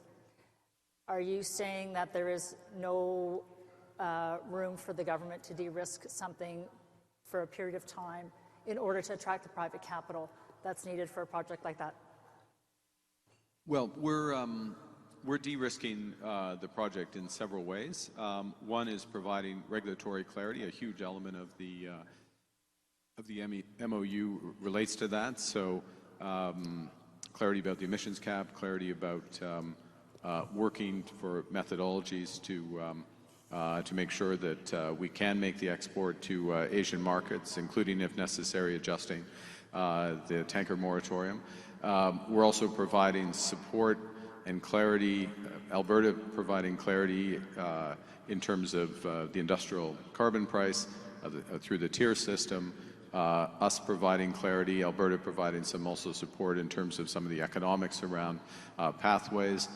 Are you saying that there is no room for the government to de-risk something for a period of time in order to attract the private capital that's needed for a project like that? Well, we're de-risking the project in several ways. One is providing regulatory clarity. A huge element of the MOU relates to that. So clarity about the emissions cap, clarity about working for methodologies to make sure that we can make the export to Asian markets, including, if necessary, adjusting the tanker moratorium. We're also providing support and clarity, Alberta providing clarity in terms of the industrial carbon price through the tier system, us providing clarity, Alberta providing some also support in terms of some of the economics around pathways.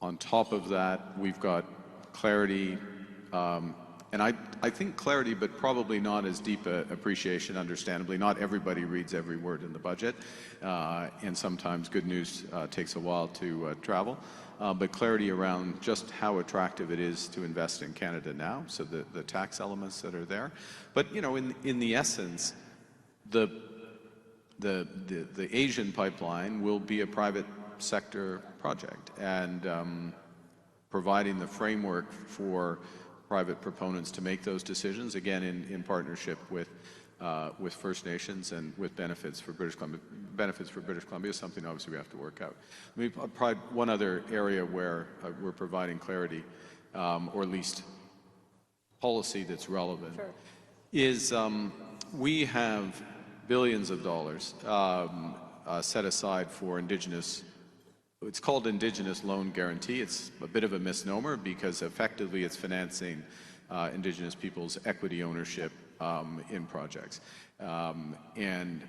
On top of that, we've got clarity and I think clarity, but probably not as deep a appreciation, understandably. Not everybody reads every word in the budget, and sometimes good news takes a while to travel. But clarity around just how attractive it is to invest in Canada now, so the tax elements that are there. But, you know, in the essence, the Asian pipeline will be a private sector project, and providing the framework for private proponents to make those decisions, again in partnership with First Nations and with benefits for British Columbia. Benefits for British Columbia is something obviously we have to work out. Let me provide one other area where we're providing clarity, or at least policy that's relevant. Sure. Is we have billions of dollars set aside for Indigenous. It's called Indigenous Loan Guarantee. It's a bit of a misnomer because effectively it's financing Indigenous people's equity ownership in projects. And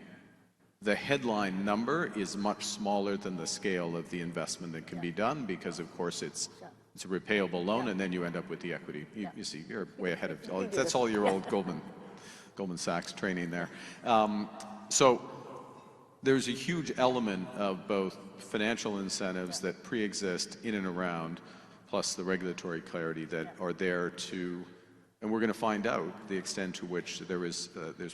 the headline number is much smaller than the scale of the investment that can be done because, of course, it's a repayable loan, and then you end up with the equity. You see, you're way ahead of that's all your old Goldman Sachs training there. So there's a huge element of both financial incentives that pre-exist in and around, plus the regulatory clarity that are there to, and we're going to find out the extent to which there's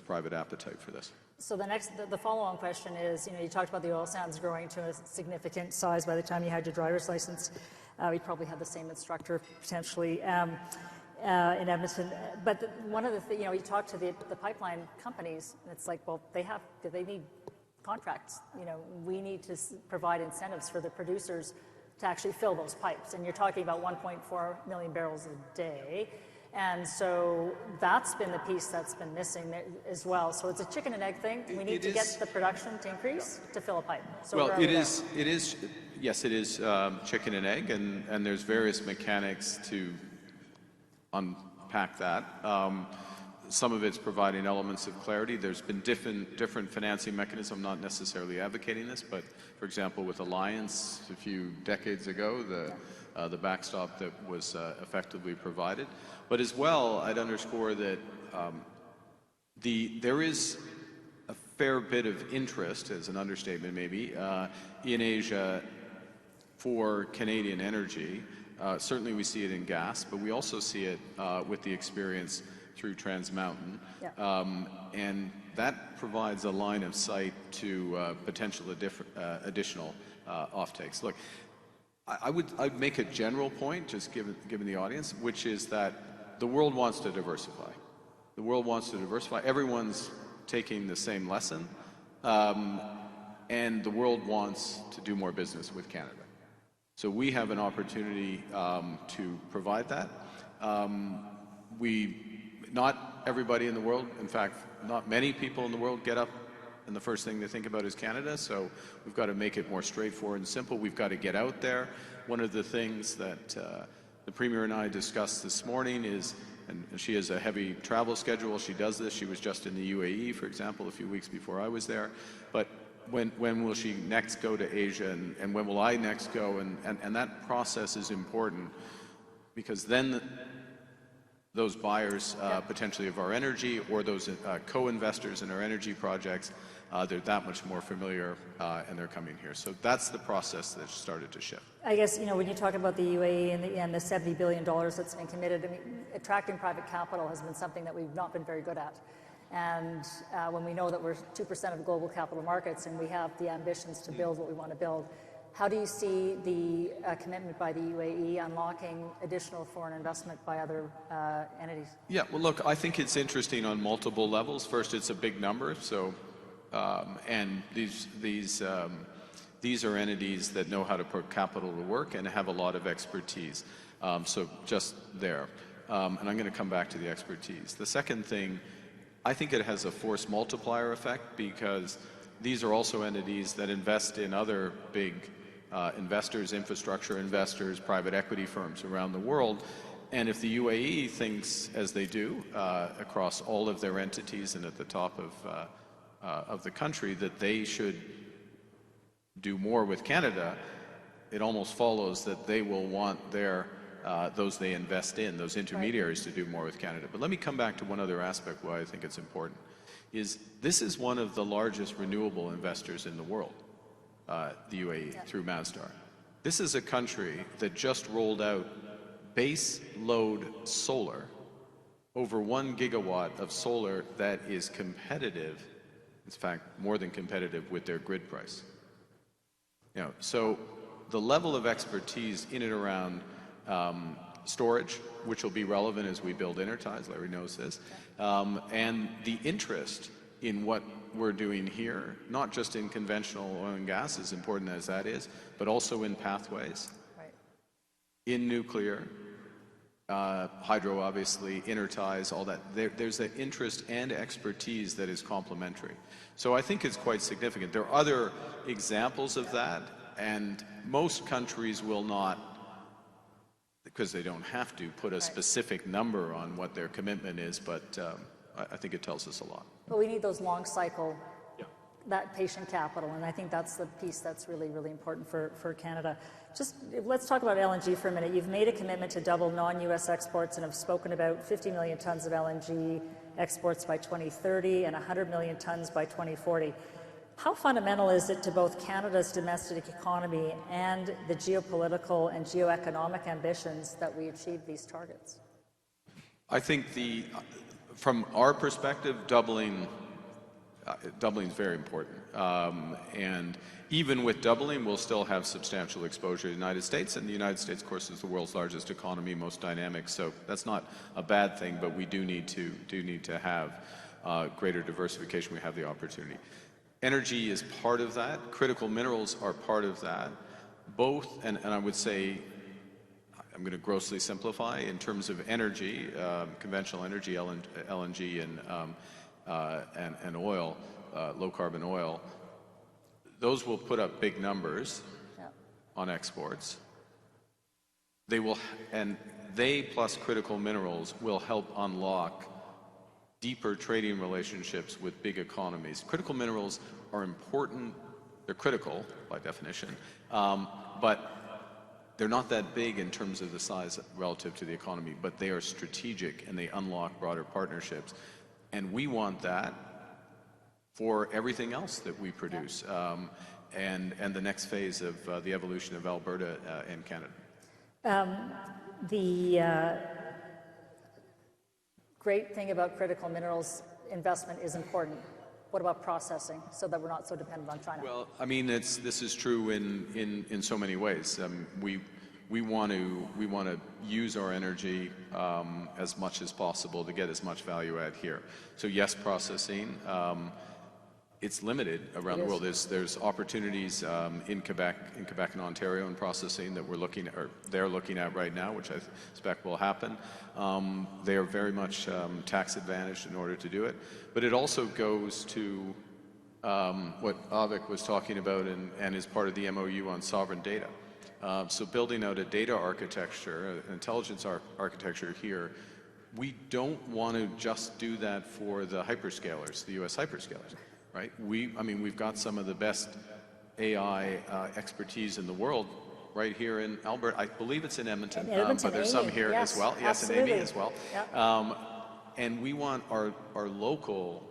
private appetite for this. So the follow-on question is, you know, you talked about the oil sands growing to a significant size by the time you had your driver's license. We probably had the same instructor potentially in Edmonton. But one of the things, you know, you talk to the pipeline companies, and it's like, well, they need contracts. You know, we need to provide incentives for the producers to actually fill those pipes. And you're talking about 1.4 million barrels a day. And so that's been the piece that's been missing as well. So it's a chicken and egg thing. We need to get the production to increase to fill a pipe. So well, it is, yes, it is chicken and egg, and there's various mechanics to unpack that. Some of it's providing elements of clarity. There's been different financing mechanisms. I'm not necessarily advocating this, but for example, with Alliance a few decades ago, the backstop that was effectively provided. But as well, I'd underscore that there is a fair bit of interest, as an understatement maybe, in Asia for Canadian energy. Certainly we see it in gas, but we also see it with the experience through Trans Mountain, and that provides a line of sight to potential additional offtakes. Look, I'd make a general point, just given the audience, which is that the world wants to diversify. The world wants to diversify. Everyone's taking the same lesson, and the world wants to do more business with Canada. So we have an opportunity to provide that. Not everybody in the world, in fact, not many people in the world get up and the first thing they think about is Canada, so we've got to make it more straightforward and simple. We've got to get out there. One of the things that the Premier and I discussed this morning is, and she has a heavy travel schedule, she does this, she was just in the UAE, for example, a few weeks before I was there, but when will she next go to Asia, and when will I next go, and that process is important, because then those buyers potentially of our energy, or those co-investors in our energy projects, they're that much more familiar, and they're coming here. So that's the process that's started to shift. I guess, you know, when you talk about the UAE and the $70 billion that's been committed, I mean, attracting private capital has been something that we've not been very good at. And when we know that we're 2% of global capital markets and we have the ambitions to build what we want to build, how do you see the commitment by the UAE unlocking additional foreign investment by other entities? Yeah, well, look, I think it's interesting on multiple levels. First, it's a big number, so and these are entities that know how to put capital to work and have a lot of expertise. So just there, and I'm going to come back to the expertise. The second thing, I think it has a force multiplier effect, because these are also entities that invest in other big investors, infrastructure investors, private equity firms around the world. And if the UAE thinks, as they do across all of their entities and at the top of the country, that they should do more with Canada, it almost follows that they will want their those they invest in, those intermediaries, to do more with Canada. But let me come back to one other aspect why I think it's important. This is one of the largest renewable investors in the world, the UAE, through Masdar. This is a country that just rolled out base load solar, over 1 gigawatt of solar that is competitive, in fact, more than competitive with their grid price. So the level of expertise in and around storage, which will be relevant as we build interties, Larry knows this, and the interest in what we're doing here, not just in conventional oil and gas, as important as that is, but also in pathways, in nuclear, hydro, obviously, interties, all that. There's an interest and expertise that is complementary. So I think it's quite significant. There are other examples of that, and most countries will not, because they don't have to, put a specific number on what their commitment is, but I think it tells us a lot. But we need those long cycle, that patient capital, and I think that's the piece that's really, really important for Canada. Just let's talk about LNG for a minute. You've made a commitment to double non-U.S. exports and have spoken about 50 million tons of LNG exports by 2030 and 100 million tons by 2040. How fundamental is it to both Canada's domestic economy and the geopolitical and geoeconomic ambitions that we achieve these targets? I think from our perspective, doubling is very important. And even with doubling, we'll still have substantial exposure to the United States. And the United States, of course, is the world's largest economy, most dynamic. So that's not a bad thing, but we do need to have greater diversification. We have the opportunity. Energy is part of that. Critical minerals are part of that. Both, and I would say, I'm going to grossly simplify, in terms of energy, conventional energy, LNG and oil, low-carbon oil, those will put up big numbers on exports. They plus critical minerals will help unlock deeper trading relationships with big economies. Critical minerals are important. They're critical by definition, but they're not that big in terms of the size relative to the economy, but they are strategic and they unlock broader partnerships. And we want that for everything else that we produce, and the next phase of the evolution of Alberta and Canada. The great thing about critical minerals investment is important. What about processing so that we're not so dependent on China? Well, I mean, this is true in so many ways. We want to use our energy as much as possible to get as much value add here. So yes, processing. It's limited around the world. There's opportunities in Quebec and Ontario in processing that they're looking at right now, which I suspect will happen. They are very much tax advantaged in order to do it. But it also goes to what Avik was talking about and is part of the MOU on sovereign data. So building out a data architecture, an intelligence architecture here, we don't want to just do that for the hyperscalers, the U.S. hyperscalers. Right? We've got some of the best AI expertise in the world right here in Alberta. I believe it's in Edmonton, but there's some here as well. Yes, absolutely. in Amy as well. Yep. And we want our local.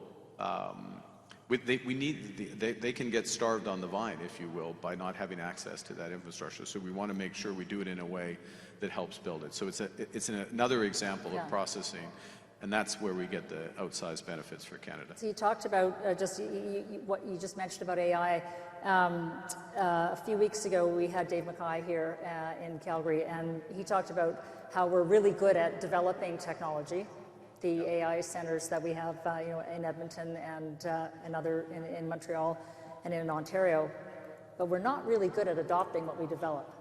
They can get starved on the vine, if you will, by not having access to that infrastructure. So we want to make sure we do it in a way that helps build it. So it's another example of processing. And that's where we get the outsized benefits for Canada. So you talked about what you just mentioned about AI. A few weeks ago, we had Dave Mackay here in Calgary, and he talked about how we're really good at developing technology, the AI centers that we have in Edmonton and in Montreal and in Ontario, but we're not really good at adopting what we develop.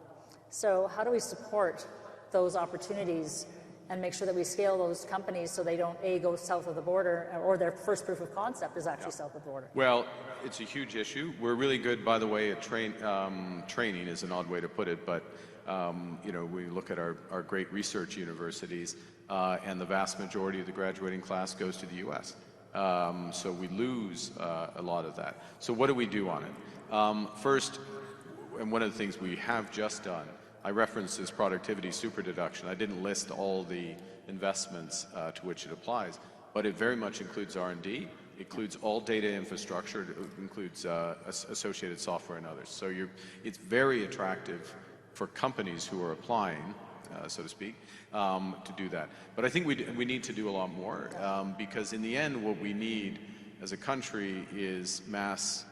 So how do we support those opportunities and make sure that we scale those companies so they don't, go south of the border, or their first proof of concept is actually south of the border? Well, it's a huge issue. We're really good, by the way, at training is an odd way to put it, but we look at our great research universities, and the vast majority of the graduating class goes to the U.S. So we lose a lot of that. So what do we do on it? First, and one of the things we have just done, I referenced this productivity super deduction. I didn't list all the investments to which it applies, but it very much includes R&D. It includes all data infrastructure. It includes associated software and others. So it's very attractive for companies who are applying, so to speak, to do that. But I think we need to do a lot more because in the end, what we need as a country is mass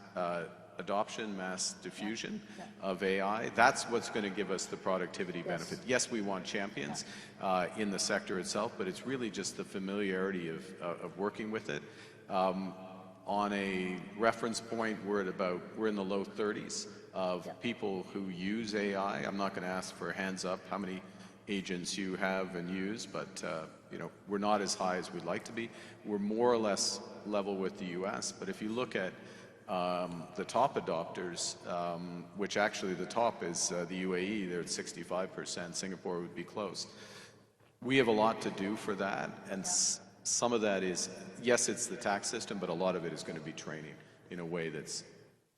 adoption, mass diffusion of AI. That's what's going to give us the productivity benefit. Yes, we want champions in the sector itself, but it's really just the familiarity of working with it. On a reference point, we're in the low 30s of people who use AI. I'm not going to ask for hands up how many agents you have and use, but we're not as high as we'd like to be. We're more or less level with the US, but if you look at the top adopters, which actually the top is the UAE, they're at 65%, Singapore would be close. We have a lot to do for that, and some of that is, yes, it's the tax system, but a lot of it is going to be training in a way that's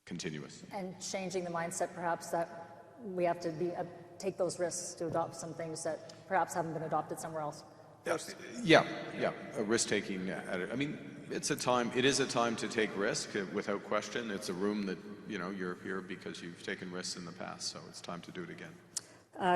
continuous. And changing the mindset, perhaps, that we have to take those risks to adopt some things that perhaps haven't been adopted somewhere else. Yeah, risk-taking. I mean, it is a time to take risk, without question. It's a room that, you're here because you've taken risks in the past, so it's time to do it again.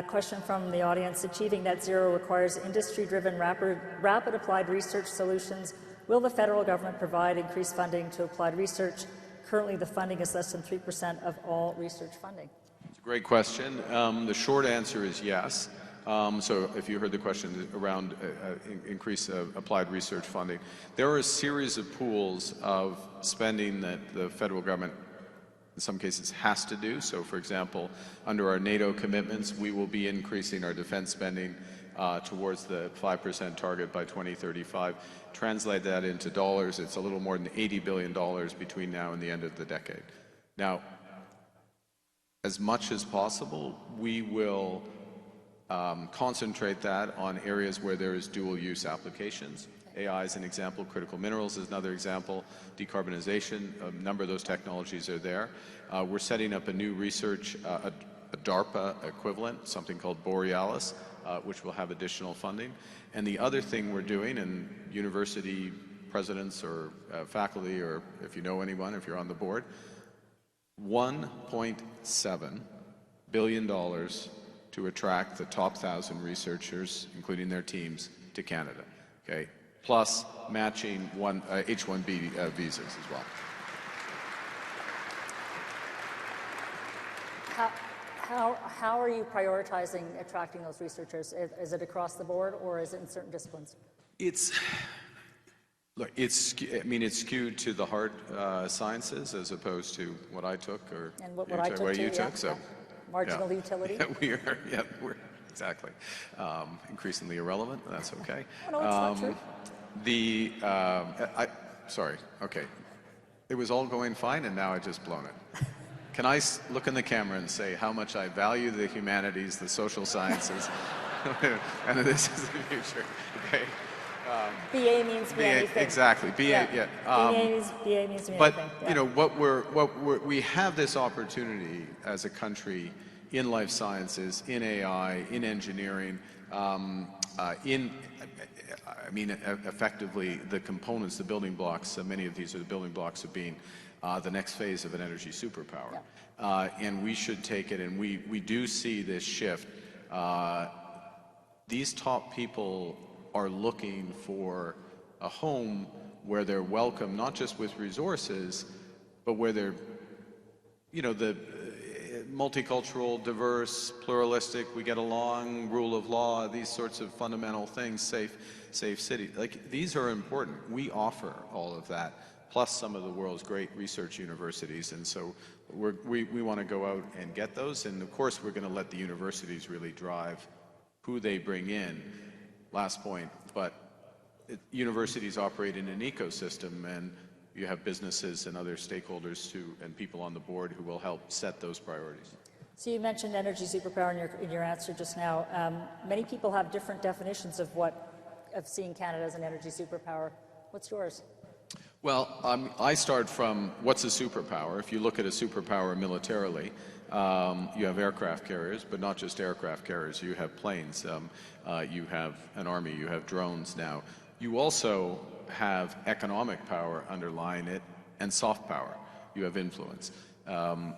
Question from the audience. Achieving net zero requires industry-driven, rapid applied research solutions. Will the federal government provide increased funding to applied research? Currently, the funding is less than 3% of all research funding. It's a great question. The short answer is yes. So if you heard the question around increase applied research funding, there are a series of pools of spending that the federal government in some cases has to do. So for example, under our NATO commitments, we will be increasing our defense spending towards the 5% target by 2035. Translate that into dollars, it's a little more than $80 billion between now and the end of the decade. Now, as much as possible, we will concentrate that on areas where there is dual use applications. AI is an example, critical minerals is another example, decarbonization, a number of those technologies are there. We're setting up a new research, a DARPA equivalent, something called Borealis, which will have additional funding. And the other thing we're doing, and university presidents or faculty, or if you know anyone, if you're on the board, $1.7 billion to attract the top 1,000 researchers, including their teams, to Canada, okay? Plus matching H-1B visas as well. How are you prioritizing attracting those researchers? Is it across the board, or is it in certain disciplines? It's skewed to the hard sciences as opposed to what I took or and what I took you too, took. So marginal utility. We're exactly increasingly irrelevant. That's okay. Oh, no, it's not true. Sorry. Okay, it was all going fine, and now I just blown it. Can I look in the camera and say how much I value the humanities, the social sciences, and this is the future? Okay. BA means be anything. Exactly. BA. Yeah. BA means to be but anything. we have this opportunity as a country in life sciences, in AI, in engineering, effectively the components, the building blocks. Many of these are the building blocks of being the next phase of an energy superpower. And we should take it, and we do see this shift. These top people are looking for a home where they're welcome, not just with resources, but where they're, the multicultural, diverse, pluralistic, we get along, rule of law, these sorts of fundamental things, safe city. Like, these are important. We offer all of that, plus some of the world's great research universities. And so we want to go out and get those. And of course, we're going to let the universities really drive who they bring in. Last point, but universities operate in an ecosystem, and you have businesses and other stakeholders and people on the board who will help set those priorities. So you mentioned energy superpower in your answer just now. Many people have different definitions of seeing Canada as an energy superpower. What's yours? Well, I start from what's a superpower. If you look at a superpower militarily, You have aircraft carriers, but not just aircraft carriers. You have planes. You have an army. You have drones now. You also have economic power underlying it and soft power. You have influence.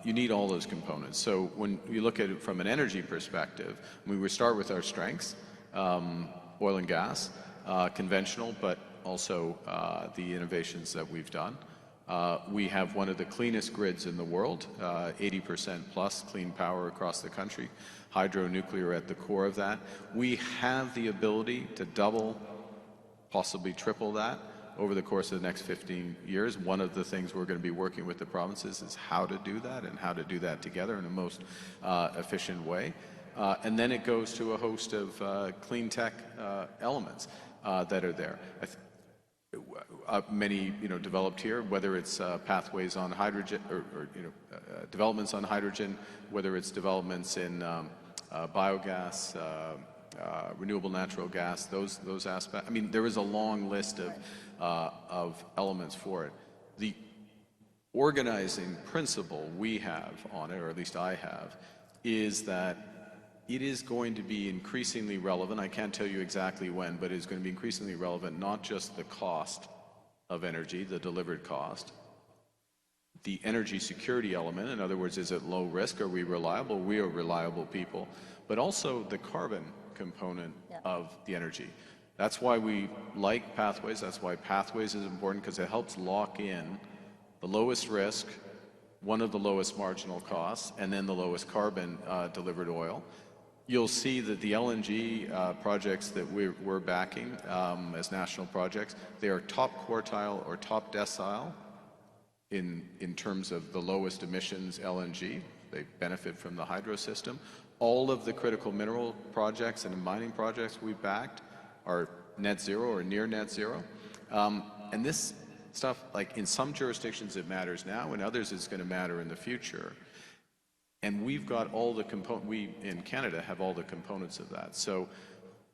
You need all those components. So when you look at it from an energy perspective, we start with our strengths, oil and gas, conventional, but also the innovations that we've done. We have one of the cleanest grids in the world, 80% plus clean power across the country, hydro, nuclear at the core of that. We have the ability to double, possibly triple that over the course of the next 15 years. One of the things we're going to be working with the provinces is how to do that and how to do that together in the most efficient way. And then it goes to a host of clean tech elements that are there. Many, developed here, whether it's pathways on hydrogen or developments on hydrogen, whether it's developments in biogas, renewable natural gas, those aspects. I mean, there is a long list of elements for it. The organizing principle we have on it, or at least I have, is that it is going to be increasingly relevant. I can't tell you exactly when, but it's going to be increasingly relevant, not just the cost of energy, the delivered cost, the energy security element, in other words, is it low risk? Are we reliable? We are reliable people, but also the carbon component of the energy. That's why we like pathways. That's why pathways is important, because it helps lock in the lowest risk, one of the lowest marginal costs, and then the lowest carbon delivered oil. You'll see that the LNG projects that we're backing as national projects, they are top quartile or top decile in terms of the lowest emissions LNG. They benefit from the hydro system. All of the critical mineral projects and mining projects we backed are net zero or near net zero. And this stuff, like in some jurisdictions it matters now, in others it's going to matter in the future. And we've got all the we in Canada have all the components of that. So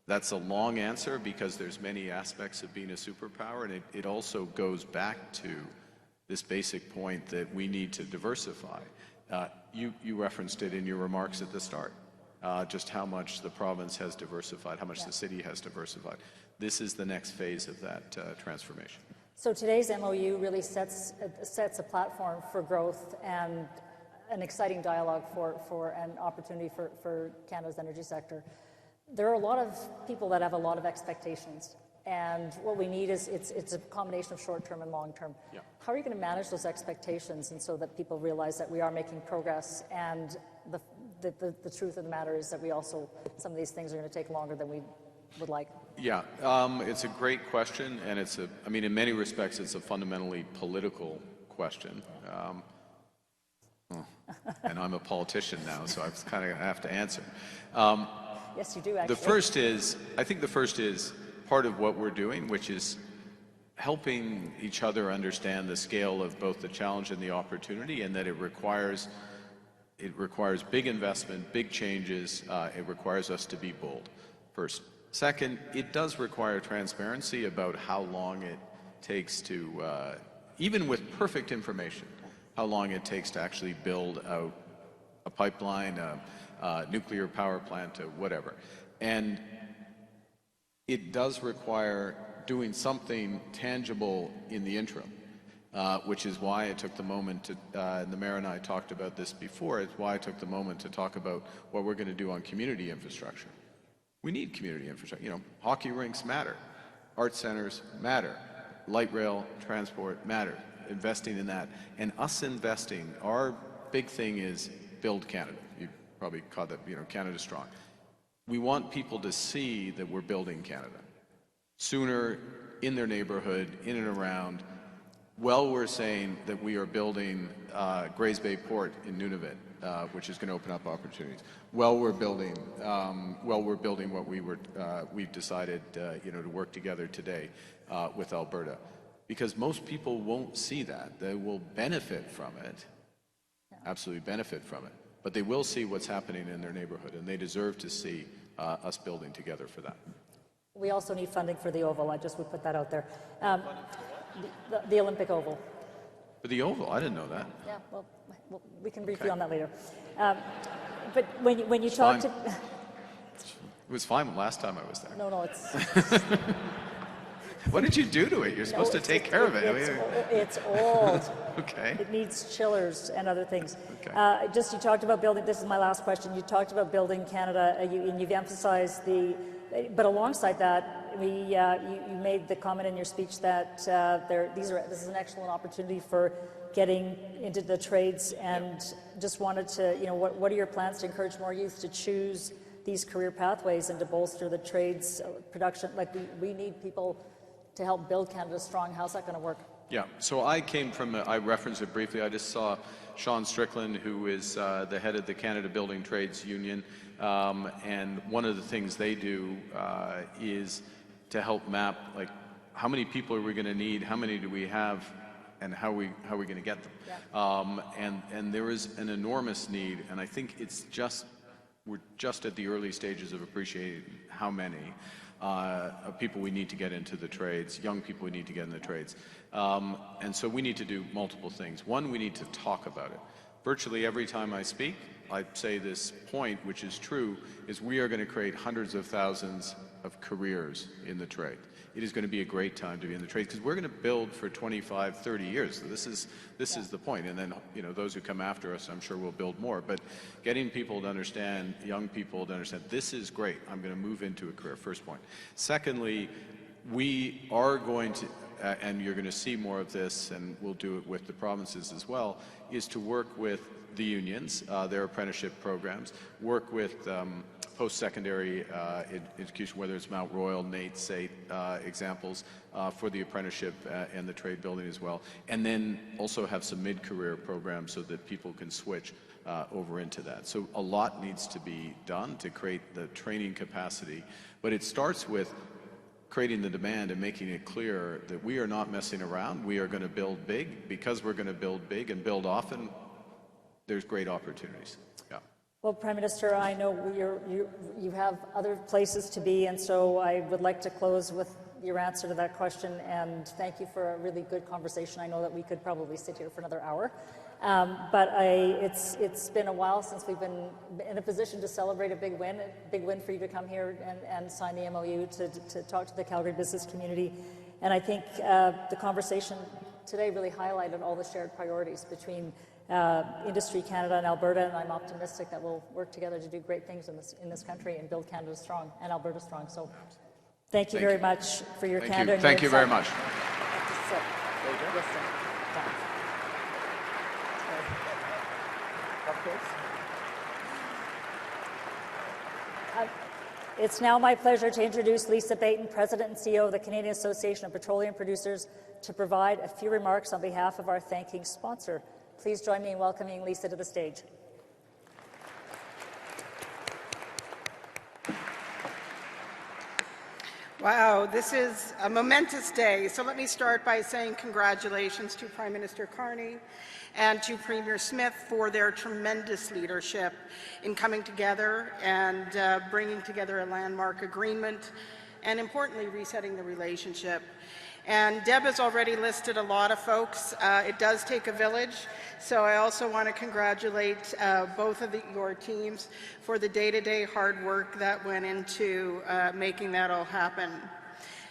that's a long answer because there's many aspects of being a superpower, and it also goes back to this basic point that we need to diversify. You referenced it in your remarks at the start, just how much the province has diversified, how much the city has diversified. This is the next phase of that transformation. So today's MOU really sets a platform for growth and an exciting dialogue for an opportunity for Canada's energy sector. There are a lot of people that have a lot of expectations, and what we need is it's a combination of short-term and long-term. Yeah. How are you going to manage those expectations and so that people realize that we are making progress, and the truth of the matter is that we also, some of these things are going to take longer than we would like? Yeah, it's a great question, and I mean, in many respects, it's a fundamentally political question. And I'm a politician now, so I kind of have to answer. Yes, you do, actually. I think the first is part of what we're doing, which is helping each other understand the scale of both the challenge and the opportunity, and that it requires big investment, big changes. It requires us to be bold, first. Second, it does require transparency about how long it takes to, even with perfect information, how long it takes to actually build out a pipeline, a nuclear power plant, whatever. And it does require doing something tangible in the interim, which is why I took the moment to, and the mayor and I talked about this before, it's why I took the moment to talk about what we're going to do on community infrastructure. We need community infrastructure. Hockey rinks matter, art centers matter, light rail transport matter. Investing in that, and us investing, our big thing is build Canada. You probably caught that, Canada Strong. We want people to see that we're building Canada sooner, in their neighborhood, in and around. Well, we're saying that we are building Grays Bay Port in Nunavut, which is going to open up opportunities. Well, we're building what we've decided, to work together today with Alberta. Because most people won't see that. They will benefit from it, absolutely benefit from it, but they will see what's happening in their neighborhood, and they deserve to see us building together for that. We also need funding for the Oval. We put that out there. The Olympic Oval. For the Oval? I didn't know that. Yeah, well we can brief you on that later. But when you talk to... It was fine last time I was there. No, it's... What did you do to it? You're supposed to take care of it. It's old. Okay. It needs chillers and other things. Okay. You talked about building, this is my last question, you talked about building Canada, and you've emphasized but alongside that, you made the comment in your speech that this is an excellent opportunity for getting into the trades, and just wanted to, what are your plans to encourage more youth to choose these career pathways and to bolster the trades production? Like, we need people to help build Canada strong. How's that going to work? Yeah, so I came from, I referenced it briefly, I just saw Sean Strickland, who is the head of the Canada Building Trades Union, and one of the things they do is to help map, like, how many people are we going to need, how many do we have, and how are we going to get them? Yeah. And there is an enormous need, and I think we're just at the early stages of appreciating how many people we need to get into the trades, young people we need to get in the trades. And so we need to do multiple things. One, we need to talk about it. Virtually every time I speak, I say this point, which is true, is we are going to create hundreds of thousands of careers in the trade. It is going to be a great time to be in the trade because we're going to build for 25, 30 years. So this is the point. And then, those who come after us, I'm sure will build more. But getting people to understand, young people to understand, this is great. I'm going to move into a career, first point. Secondly, we are going to, and you're going to see more of this, and we'll do it with the provinces as well, is to work with the unions, their apprenticeship programs, work with post-secondary education, whether it's Mount Royal, NAIT, SAIT examples for the apprenticeship and the trade building as well, and then also have some mid-career programs so that people can switch over into that. So a lot needs to be done to create the training capacity, but it starts with creating the demand and making it clear that we are not messing around. We are going to build big. Because we're going to build big and build often, there's great opportunities. Yeah. Well, Prime Minister, I know you have other places to be, and so I would like to close with your answer to that question, and thank you for a really good conversation. I know that we could probably sit here for another hour, but it's been a while since we've been in a position to celebrate a big win for you to come here and sign the MOU to talk to the Calgary business community. And I think the conversation today really highlighted all the shared priorities between Industry Canada and Alberta, and I'm optimistic that we'll work together to do great things in this country and build Canada strong and Alberta strong. So thank you very much for your candor. Thank you very much. It's now my pleasure to introduce Lisa Baton, President and CEO of the Canadian Association of Petroleum Producers, to provide a few remarks on behalf of our thanking sponsor. Please join me in welcoming Lisa to the stage. Wow, this is a momentous day. So let me start by saying congratulations to Prime Minister Carney and to Premier Smith for their tremendous leadership in coming together and bringing together a landmark agreement and, importantly, resetting the relationship. And Deb has already listed a lot of folks. It does take a village, so I also want to congratulate both of your teams for the day-to-day hard work that went into making that all happen.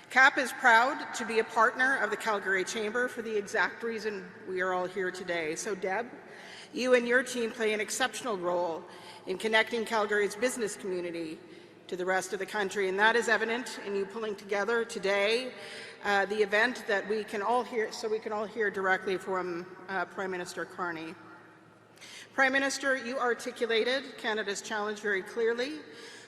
CAP is proud to be a partner of the Calgary Chamber for the exact reason we are all here today. So Deb, you and your team play an exceptional role in connecting Calgary's business community to the rest of the country, and that is evident in you pulling together today the event that we can all hear, so we can all hear directly from Prime Minister Carney. Prime Minister, you articulated Canada's challenge very clearly.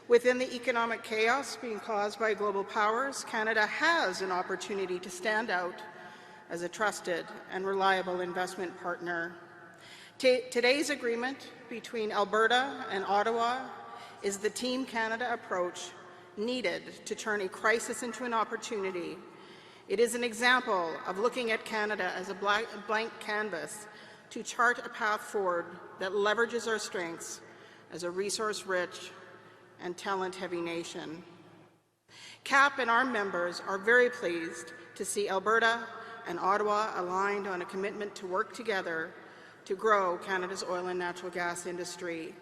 Within the economic chaos being caused by global powers, Canada has an opportunity to stand out as a trusted and reliable investment partner. Today's agreement between Alberta and Ottawa is the Team Canada approach needed to turn a crisis into an opportunity. It is an example of looking at Canada as a blank canvas to chart a path forward that leverages our strengths as a resource-rich and talent-heavy nation. CAP and our members are very pleased to see Alberta and Ottawa aligned on a commitment to work together to grow Canada's oil and natural gas industry.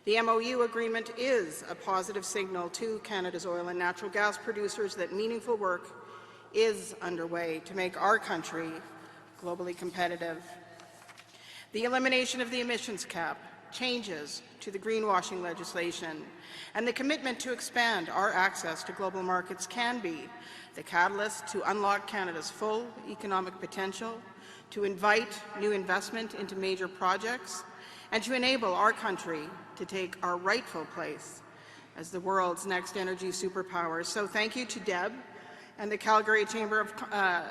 The MOU agreement is a positive signal to Canada's oil and natural gas producers that meaningful work is underway to make our country globally competitive. The elimination of the emissions cap, changes to the greenwashing legislation, and the commitment to expand our access to global markets can be the catalyst to unlock Canada's full economic potential, to invite new investment into major projects, and to enable our country to take our rightful place as the world's next energy superpower. So thank you to Deb and the Calgary Chamber of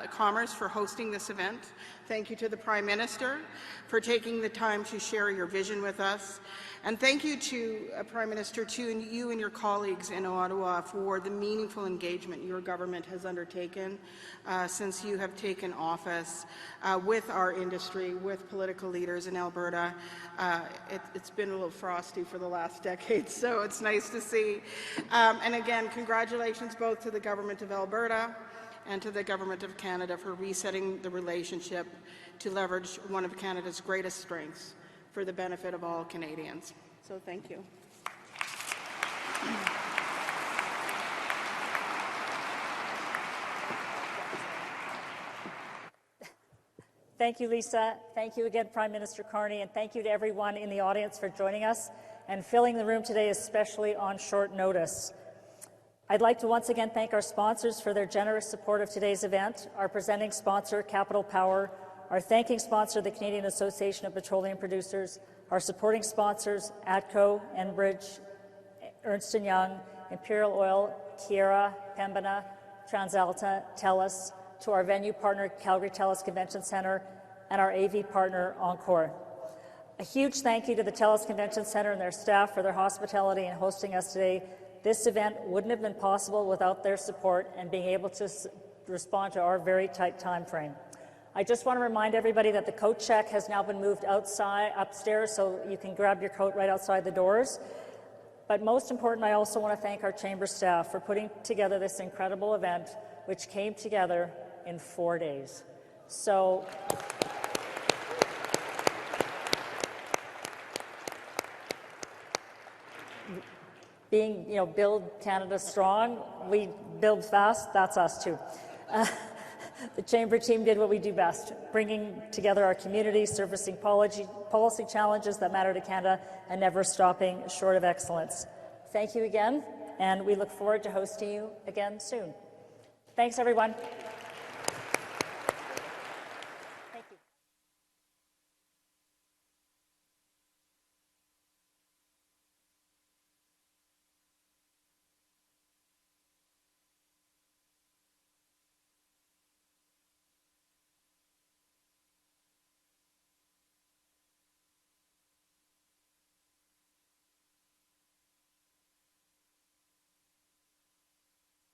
Commerce for hosting this event. Thank you to the Prime Minister for taking the time to share your vision with us. And thank you to Prime Minister, to you and your colleagues in Ottawa for the meaningful engagement your government has undertaken since you have taken office with our industry, with political leaders in Alberta. It's been a little frosty for the last decade, so it's nice to see. And again, congratulations both to the Government of Alberta and to the Government of Canada for resetting the relationship to leverage one of Canada's greatest strengths for the benefit of all Canadians. So thank you. Thank you, Lisa. Thank you again, Prime Minister Carney, and thank you to everyone in the audience for joining us and filling the room today, especially on short notice. I'd like to once again thank our sponsors for their generous support of today's event, our presenting sponsor, Capital Power, our thanking sponsor, the Canadian Association of Petroleum Producers, our supporting sponsors, ATCO, Enbridge, Ernst & Young, Imperial Oil, Keyera, Pembina, TransAlta, TELUS, to our venue partner, Calgary TELUS Convention Centre, and our AV partner, Encore. A huge thank you to the TELUS Convention Centre and their staff for their hospitality in hosting us today. This event wouldn't have been possible without their support and being able to respond to our very tight time frame. I just want to remind everybody that the coat check has now been moved upstairs, so you can grab your coat right outside the doors. But most important, I also want to thank our chamber staff for putting together this incredible event, which came together in 4 days. So being, build Canada strong, we build fast, that's us too. The Chamber team did what we do best, bringing together our community, surfacing policy challenges that matter to Canada, and never stopping short of excellence. Thank you again, and we look forward to hosting you again soon. Thanks, everyone.